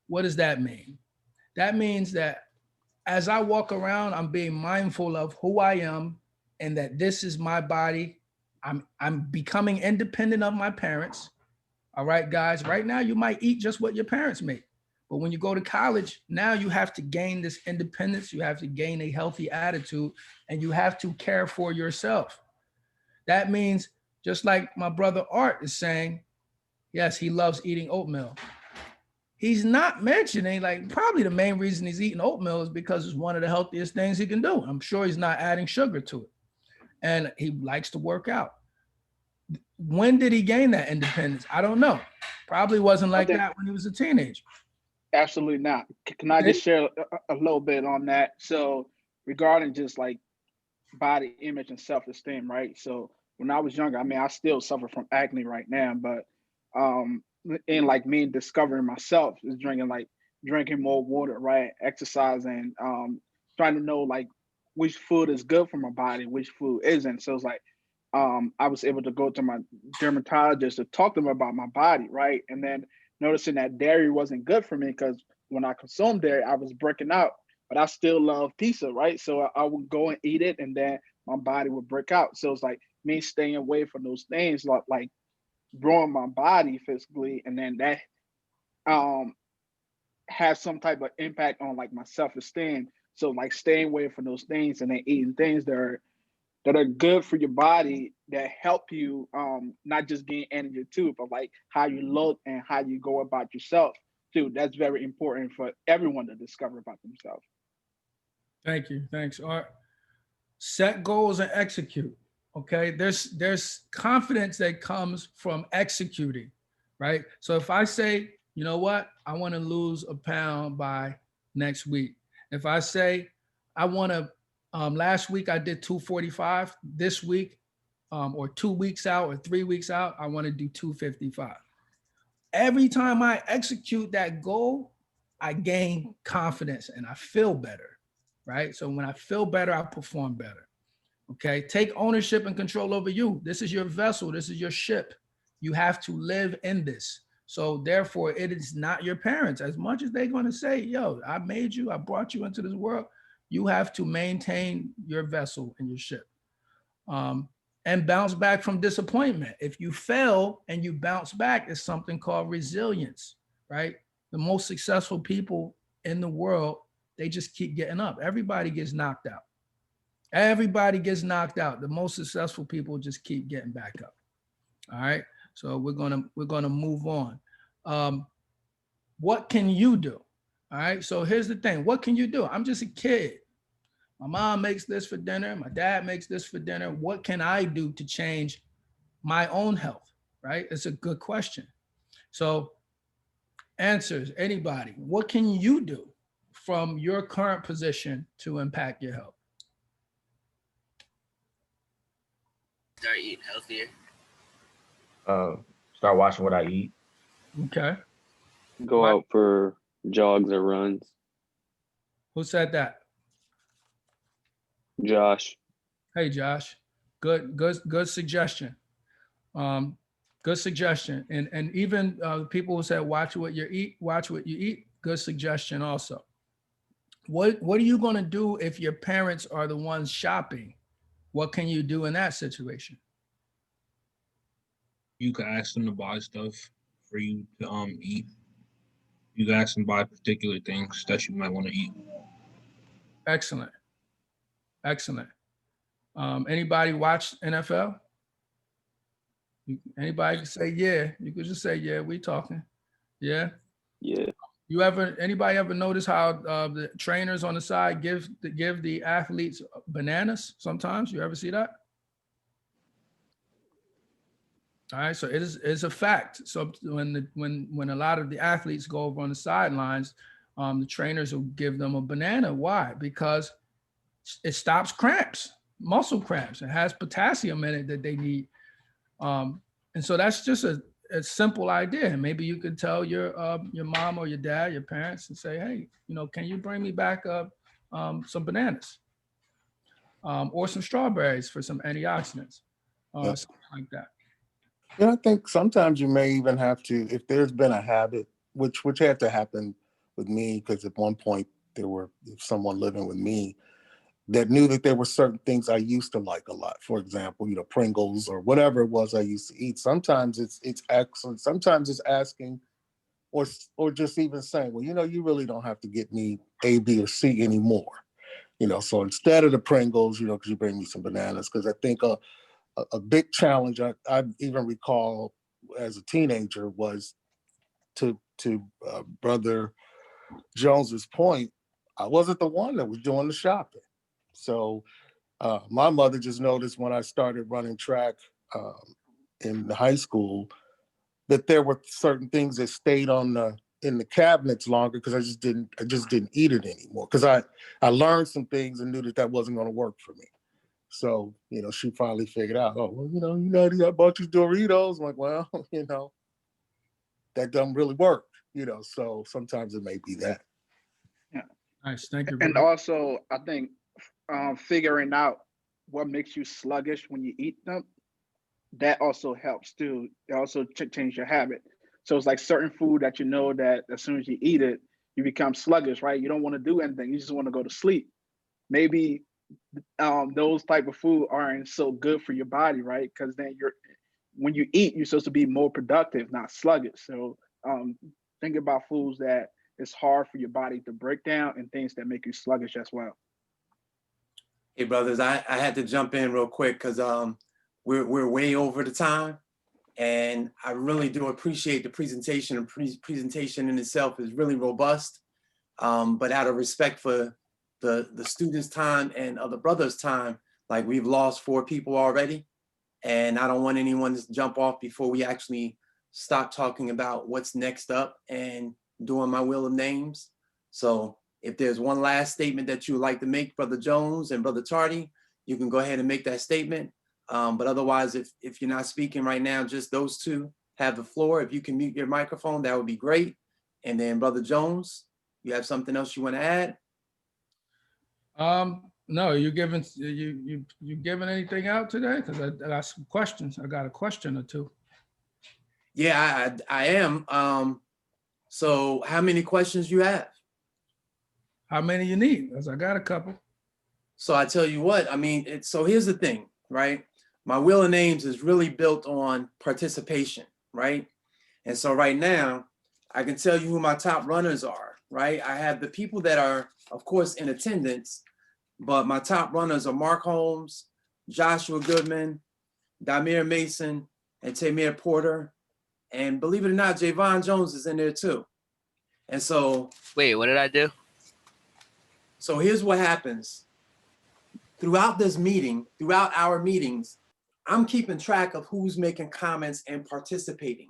What does that mean? That means that as I walk around, I'm being mindful of who I am and that this is my body. I'm becoming independent of my parents. All right, guys, right now you might eat just what your parents make. But when you go to college, now you have to gain this independence. You have to gain a healthy attitude and you have to care for yourself. That means, just like my brother Art is saying, yes, he loves eating oatmeal. He's not mentioning, probably the main reason he's eating oatmeal is because it's one of the healthiest things he can do. I'm sure he's not adding sugar to it. And he likes to work out. When did he gain that independence? I don't know. Probably wasn't like that when he was a teenager. Absolutely not. Can I just share a little bit on that? So regarding just like body image and self-esteem, right? So when I was younger, I still suffer from acne right now, but and like me discovering myself is drinking more water, right? Exercising, trying to know like which food is good for my body, which food isn't. So it's like I was able to go to my dermatologist to talk to them about my body, right? And then noticing that dairy wasn't good for me because when I consumed dairy, I was breaking out, but I still love pizza, right? So I would go and eat it and then my body would break out. So it's like me staying away from those things, like growing my body physically, and then that has some type of impact on like my self-esteem. So like staying away from those things and then eating things that are good for your body that help you not just gain energy too, but like how you look and how you go about yourself too. That's very important for everyone to discover about themselves. Thank you. Thanks, Art. Set goals and execute. Okay. There's confidence that comes from executing, right? So if I say, you know what, I want to lose a pound by next week. If I say I want to, last week I did 245. This week, or 2 weeks out or 3 weeks out, I want to do 255. Every time I execute that goal, I gain confidence and I feel better, right? So when I feel better, I perform better. Okay, take ownership and control over you. This is your vessel. This is your ship. You have to live in this. So therefore, it is not your parents. As much as they're going to say, yo, I made you, I brought you into this world, you have to maintain your vessel and your ship. And bounce back from disappointment. If you fail and you bounce back, it's something called resilience, right? The most successful people in the world, they just keep getting up. Everybody gets knocked out. Everybody gets knocked out. The most successful people just keep getting back up. All right. So we're gonna move on. What can you do? All right. So here's the thing. What can you do? I'm just a kid. My mom makes this for dinner. My dad makes this for dinner. What can I do to change my own health? Right. It's a good question. So answers, anybody, what can you do from your current position to impact your health? Start eating healthier. Start watching what I eat. Okay. Go out for jogs or runs. Who said that? Josh. Hey, Josh. Good suggestion. Good suggestion. And even people who said watch what you eat, good suggestion also. What are you going to do if your parents are the ones shopping? What can you do in that situation? You can ask them to buy stuff for you to eat. You can ask them to buy particular things that you might want to eat. Excellent. Excellent. Anybody watch NFL? Anybody can say yeah. You could just say yeah. We talking. Yeah. Yeah. Anybody ever notice how the trainers on the side give the athletes bananas sometimes? You ever see that? All right, so it's a fact. So when a lot of the athletes go over on the sidelines, the trainers will give them a banana. Why? Because it stops cramps, muscle cramps. It has potassium in it that they need. And so that's just a simple idea. And maybe you could tell your mom or your dad, your parents, and say, hey, can you bring me back some bananas or some strawberries for some antioxidants, something like that. Yeah, I think sometimes you may even have to, if there's been a habit, which had to happen with me, because at one point there were someone living with me that knew that there were certain things I used to like a lot. For example, Pringles or whatever it was I used to eat. Sometimes it's excellent. Sometimes it's asking or just even saying, well, you really don't have to get me A, B, or C anymore. So instead of the Pringles, could you bring me some bananas? Because I think a big challenge I even recall as a teenager was to Brother Jones's point, I wasn't the one that was doing the shopping. So my mother just noticed when I started running track in high school that there were certain things that stayed in the cabinets longer because I just didn't eat it anymore, because I learned some things and knew that wasn't going to work for me. So, she finally figured out, oh, well, I bought you Doritos. I'm like, well, that doesn't really work, so sometimes it may be that. Yeah. Nice, thank you. And also, I think figuring out what makes you sluggish when you eat them, that also helps too. It also change your habit. So it's like certain food that that as soon as you eat it, you become sluggish, right? You don't want to do anything. You just want to go to sleep. Maybe those type of food aren't so good for your body, right? Because then when you eat, you're supposed to be more productive, not sluggish. So think about foods that it's hard for your body to break down and things that make you sluggish as well. Hey, brothers, I had to jump in real quick because we're way over the time. And I really do appreciate the presentation. And presentation in itself is really robust. But out of respect for the students' time and other brothers' time, like we've lost 4 people already. And I don't want anyone to jump off before we actually stop talking about what's next up and doing my wheel of names. So if there's one last statement that you would like to make, Brother Jones and Brother Tardy, you can go ahead and make that statement. But otherwise, if you're not speaking right now, just those two have the floor. If you can mute your microphone, that would be great. And then Brother Jones, You have something else you want to add? No, you giving anything out today? Because I got some questions. I got a question or two. Yeah, I am. So how many questions you have? How many you need? Because I got a couple. So I tell you what, I mean, so here's the thing, right? My Wheel of Names is really built on participation, right? And so right now, I can tell you who my top runners are, right? I have the people that are, of course, in attendance, but my top runners are Mark Holmes, Joshua Goodman, Damir Mason, and Tamir Porter. And believe it or not, Javon Jones is in there too. And so, Wait, what did I do? so here's what happens. Throughout this meeting, throughout our meetings, I'm keeping track of who's making comments and participating.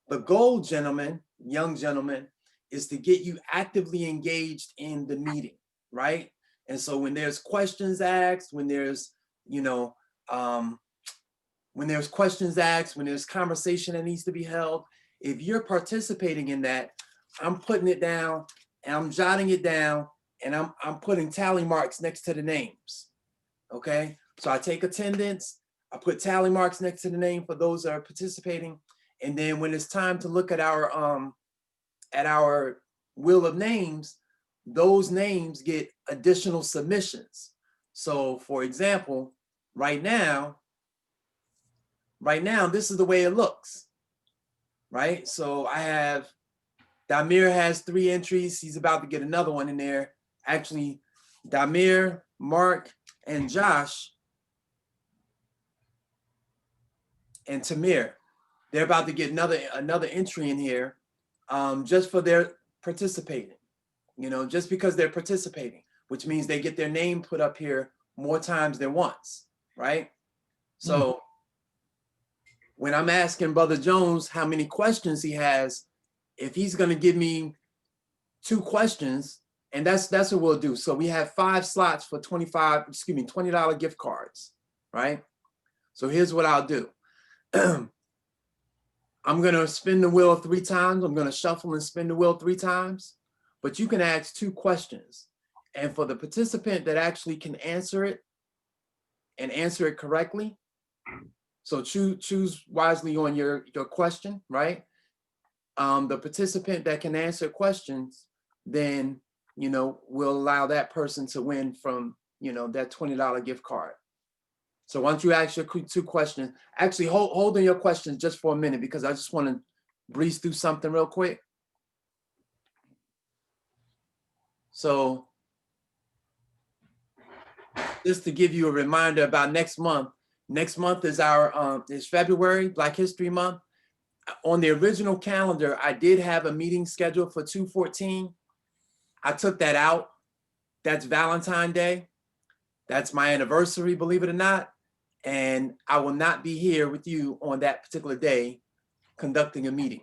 The goal, gentlemen, young gentlemen, is to get you actively engaged in the meeting, right? And so when there's questions asked, when there's, when there's questions asked, when there's conversation that needs to be held, if you're participating in that, I'm putting it down and I'm jotting it down and I'm putting tally marks next to the names. Okay, so I take attendance, I put tally marks next to the name for those that are participating, and then when it's time to look at our Wheel of Names, those names get additional submissions. So for example, right now, this is the way it looks, right? So I have, Damir has 3 entries. He's about to get another one in there. Actually, Damir, Mark, and Josh, and Tamir, they're about to get another entry in here, just for their participating, just because they're participating, which means they get their name put up here more times than once, right? So when I'm asking Brother Jones how many questions he has, if he's going to give me 2 questions, and that's what we'll do. So we have 5 slots for $20 gift cards, right? So here's what I'll do. I'm going to spin the wheel 3 times. I'm going to shuffle and spin the wheel 3 times, but you can ask 2 questions. And for the participant that actually can answer it and answer it correctly, so choose wisely on your question, right? The participant that can answer questions, then, we'll allow that person to win from, that $20 gift card. So once you ask your 2 questions, actually hold on your questions just for a minute, because I just want to breeze through something real quick. So just to give you a reminder about next month is is February, Black History Month. On the original calendar, I did have a meeting scheduled for 2/14. I took that out. That's Valentine's Day. That's my anniversary, believe it or not. And I will not be here with you on that particular day conducting a meeting.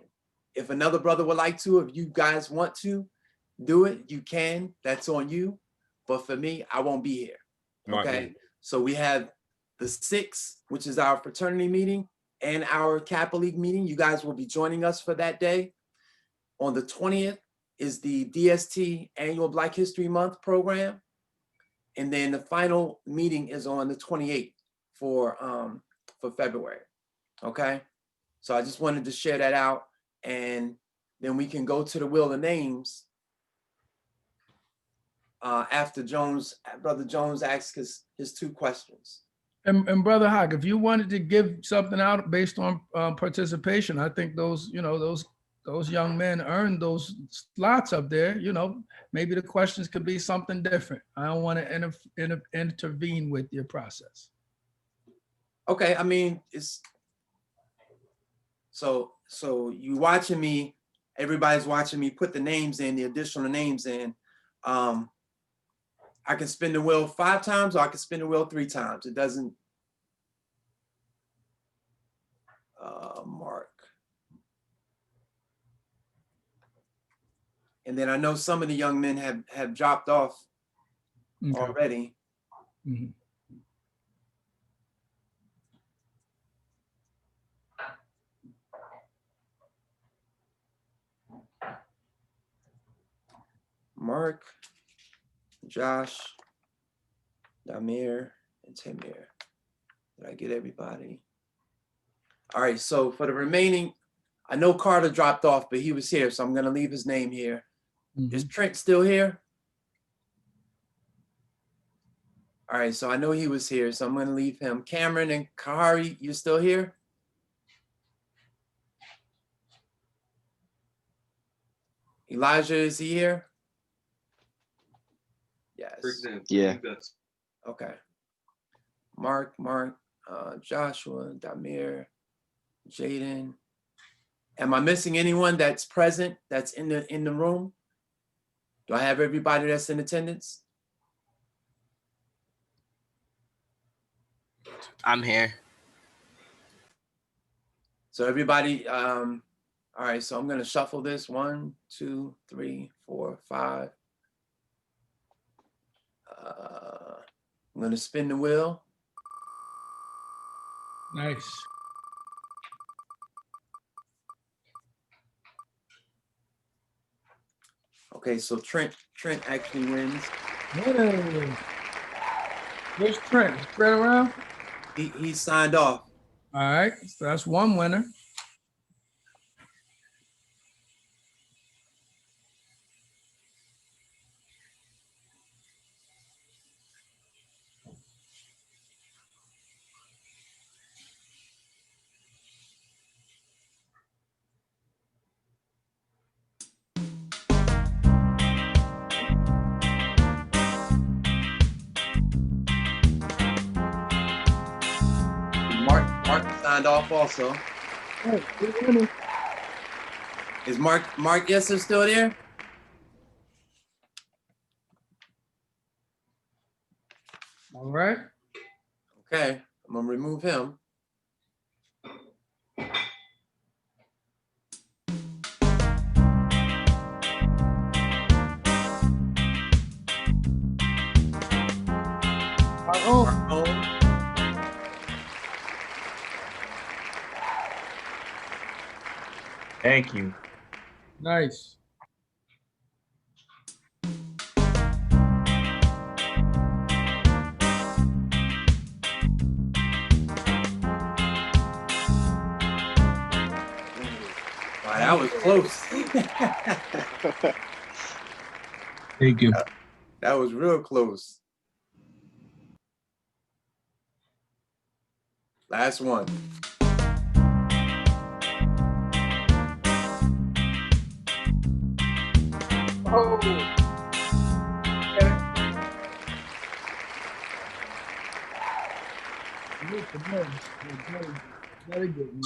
If another brother would like to, if you guys want to do it, you can. That's on you. But for me, I won't be here. Okay. So we have the 6th, which is our fraternity meeting, and our Kappa League meeting. You guys will be joining us for that day. On the 20th is the DST Annual Black History Month program. And then the final meeting is on the 28th for February. Okay. So I just wanted to share that out, and then we can go to the Wheel of Names after Brother Jones asks his 2 questions. And Brother Hawk, if you wanted to give something out based on participation, I think those young men earned those slots up there. Maybe the questions could be something different. I don't want to intervene with your process. Okay, I mean, it's so you watching me, everybody's watching me put the names in, the additional names in. I can spin the wheel 5 times, or I can spin the wheel 3 times. It doesn't. Mark. And then I know some of the young men have dropped off already. Mm-hmm. Mark, Josh, Damir, and Tamir. Did I get everybody? All right, so for the remaining, I know Carter dropped off, but he was here, so I'm gonna leave his name here. Is Trent still here? All right, so I know he was here, so I'm gonna leave him. Cameron and Kahari, you still here? Elijah, is he here? Yes. Yeah. Okay. Mark, Joshua, Damir, Jaden. Am I missing anyone that's present, that's in the room? Do I have everybody that's in attendance? I'm here. So everybody, all right, so I'm gonna shuffle this. 1, 2, 3, 4, 5. I'm gonna spin the wheel. Nice. Okay, so Trent actually wins. Hey. Where's Trent? Is Trent around? He signed off. All right, so that's one winner. Mark signed off also. Hey, good winner. Is Mark Yesser still there? All right. Okay, I'm gonna remove him. Thank you. Nice. Wow, that was close. Thank you. That was real close. Last one. Oh. Very good.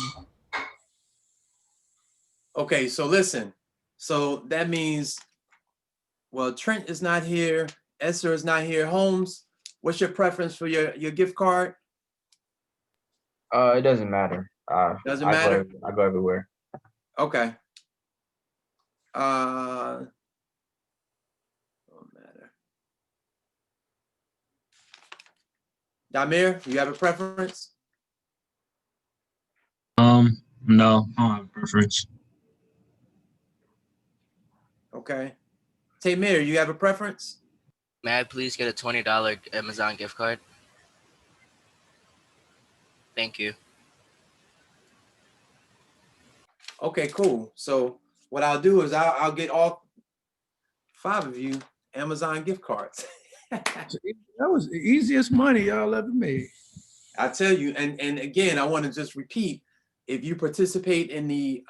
Okay, so listen. So that means, well, Trent is not here. Esther is not here. Holmes, what's your preference for your gift card? It doesn't matter. Doesn't matter? I go everywhere. Okay. Don't matter. Damir, you have a preference? No, I don't have a preference. Okay. Tamir, you have a preference? May I please get a $20 Amazon gift card? Thank you. Okay, cool. So what I'll do is I'll get all 5 of you Amazon gift cards. That was the easiest money y'all ever made. I tell you, and again, I want to just repeat, if you participate in the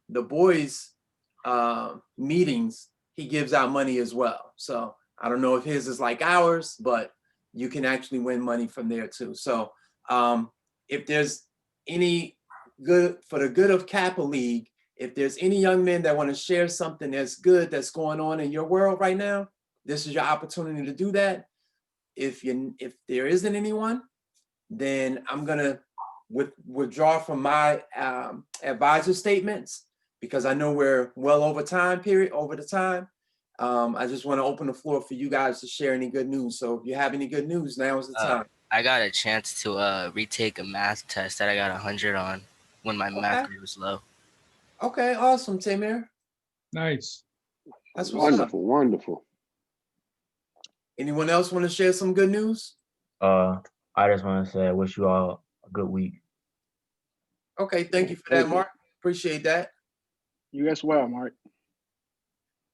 boys meetings, he gives out money as well. So I don't know if his is like ours, but you can actually win money from there too. So if there's any good, for the good of Kappa League, if there's any young men that want to share something that's good that's going on in your world right now, this is your opportunity to do that. If there isn't anyone, then I'm gonna withdraw from my advisor statements, because I know we're well over the time. I just want to open the floor for you guys to share any good news. So if you have any good news, now is the time. I got a chance to retake a math test that I got 100 on when my math grade was low. Okay, awesome, Tamir. Nice. That's what's wonderful, wonderful. Anyone else want to share some good news? I just want to say I wish you all a good week. Okay, thank you for that, Mark. Appreciate that. You as well, Mark.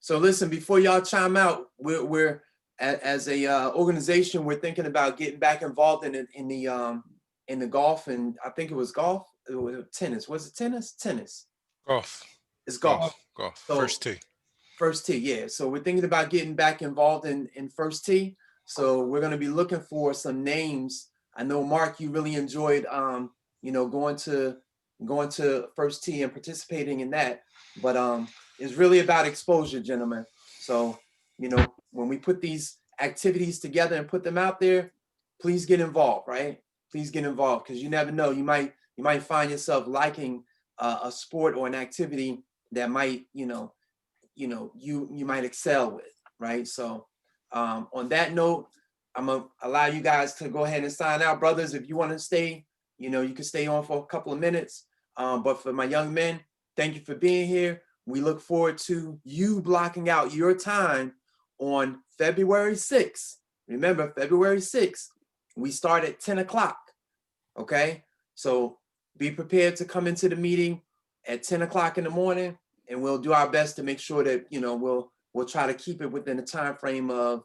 So listen, before y'all chime out, we're as a organization, we're thinking about getting back involved in the golf, and I think it was golf. It was tennis. Was it tennis? Tennis. Golf. It's golf. Golf. So, First tee. First tee, yeah. So we're thinking about getting back involved in first tee. So we're going to be looking for some names. I know, Mark, you really enjoyed going to first tee and participating in that, but it's really about exposure, gentlemen. So when we put these activities together and put them out there, please get involved, right? Please get involved, because you never know, you might find yourself liking a sport or an activity that might you might excel with, right? So on that note, I'm gonna allow you guys to go ahead and sign out. Brothers, if you want to stay, you can stay on for a couple of minutes. But for my young men, thank you for being here. We look forward to you blocking out your time on February 6th. Remember, February 6th, we start at 10 o'clock. Okay, so be prepared to come into the meeting at 10 o'clock in the morning, and we'll do our best to make sure that we'll try to keep it within the time frame of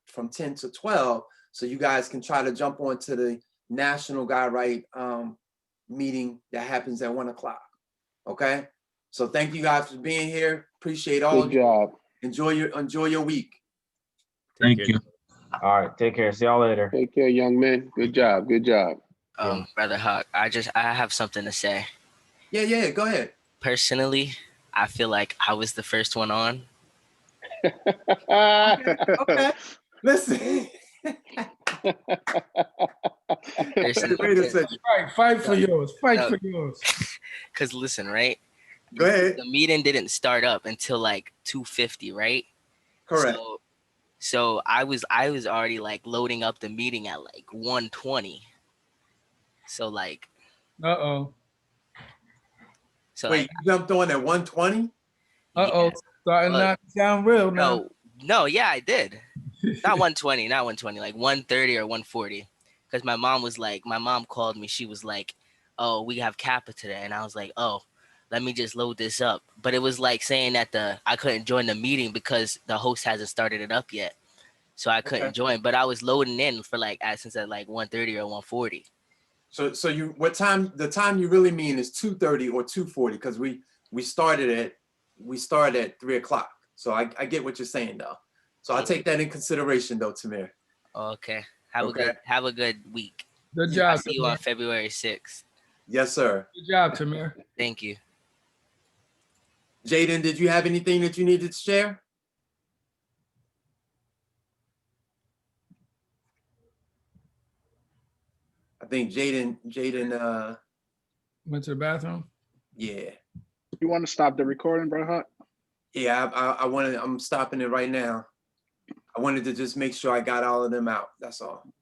from 10 to 12, so you guys can try to jump onto the National Guy Right meeting that happens at 1 o'clock. Okay, so thank you guys for being here. Appreciate all of you. Good job. Enjoy your week. Thank you. All right, take care. See y'all later. Take care, young man. Good job. Good job. Brother Huck, I have something to say. Yeah, go ahead. Personally, I feel like I was the first one on. Okay. Listen. Wait a second. Fight for yours. Fight for yours. Because listen, right? Go ahead. The meeting didn't start up until like 2:50, right? Correct. So I was already like loading up the meeting at like 1:20. So like. Uh-oh. So wait, you jumped on at 1:20? Uh-oh. Starting not to sound real now. No, yeah, I did. Not 1:20, like 1:30 or 1:40. Because my mom called me. She was like, "Oh, we have Kappa today," and I was like, "Oh, let me just load this up." But it was like saying that I couldn't join the meeting because the host hasn't started it up yet, so I couldn't join. But I was loading in for since at 1:30 or 1:40. So you the time you really mean is 2:30 or 2:40, because we started at 3 o'clock. So I get what you're saying though. So I'll take that in consideration though, Tamir. Okay. Have a good week. Good job. I'll see you on February 6th. Yes, sir. Good job, Tamir. Thank you. Jaden, did you have anything that you needed to share? I think Jaden went to the bathroom. Yeah. You want to stop the recording, bro, Huck? Yeah, I'm stopping it right now. I wanted to just make sure I got all of them out. That's all.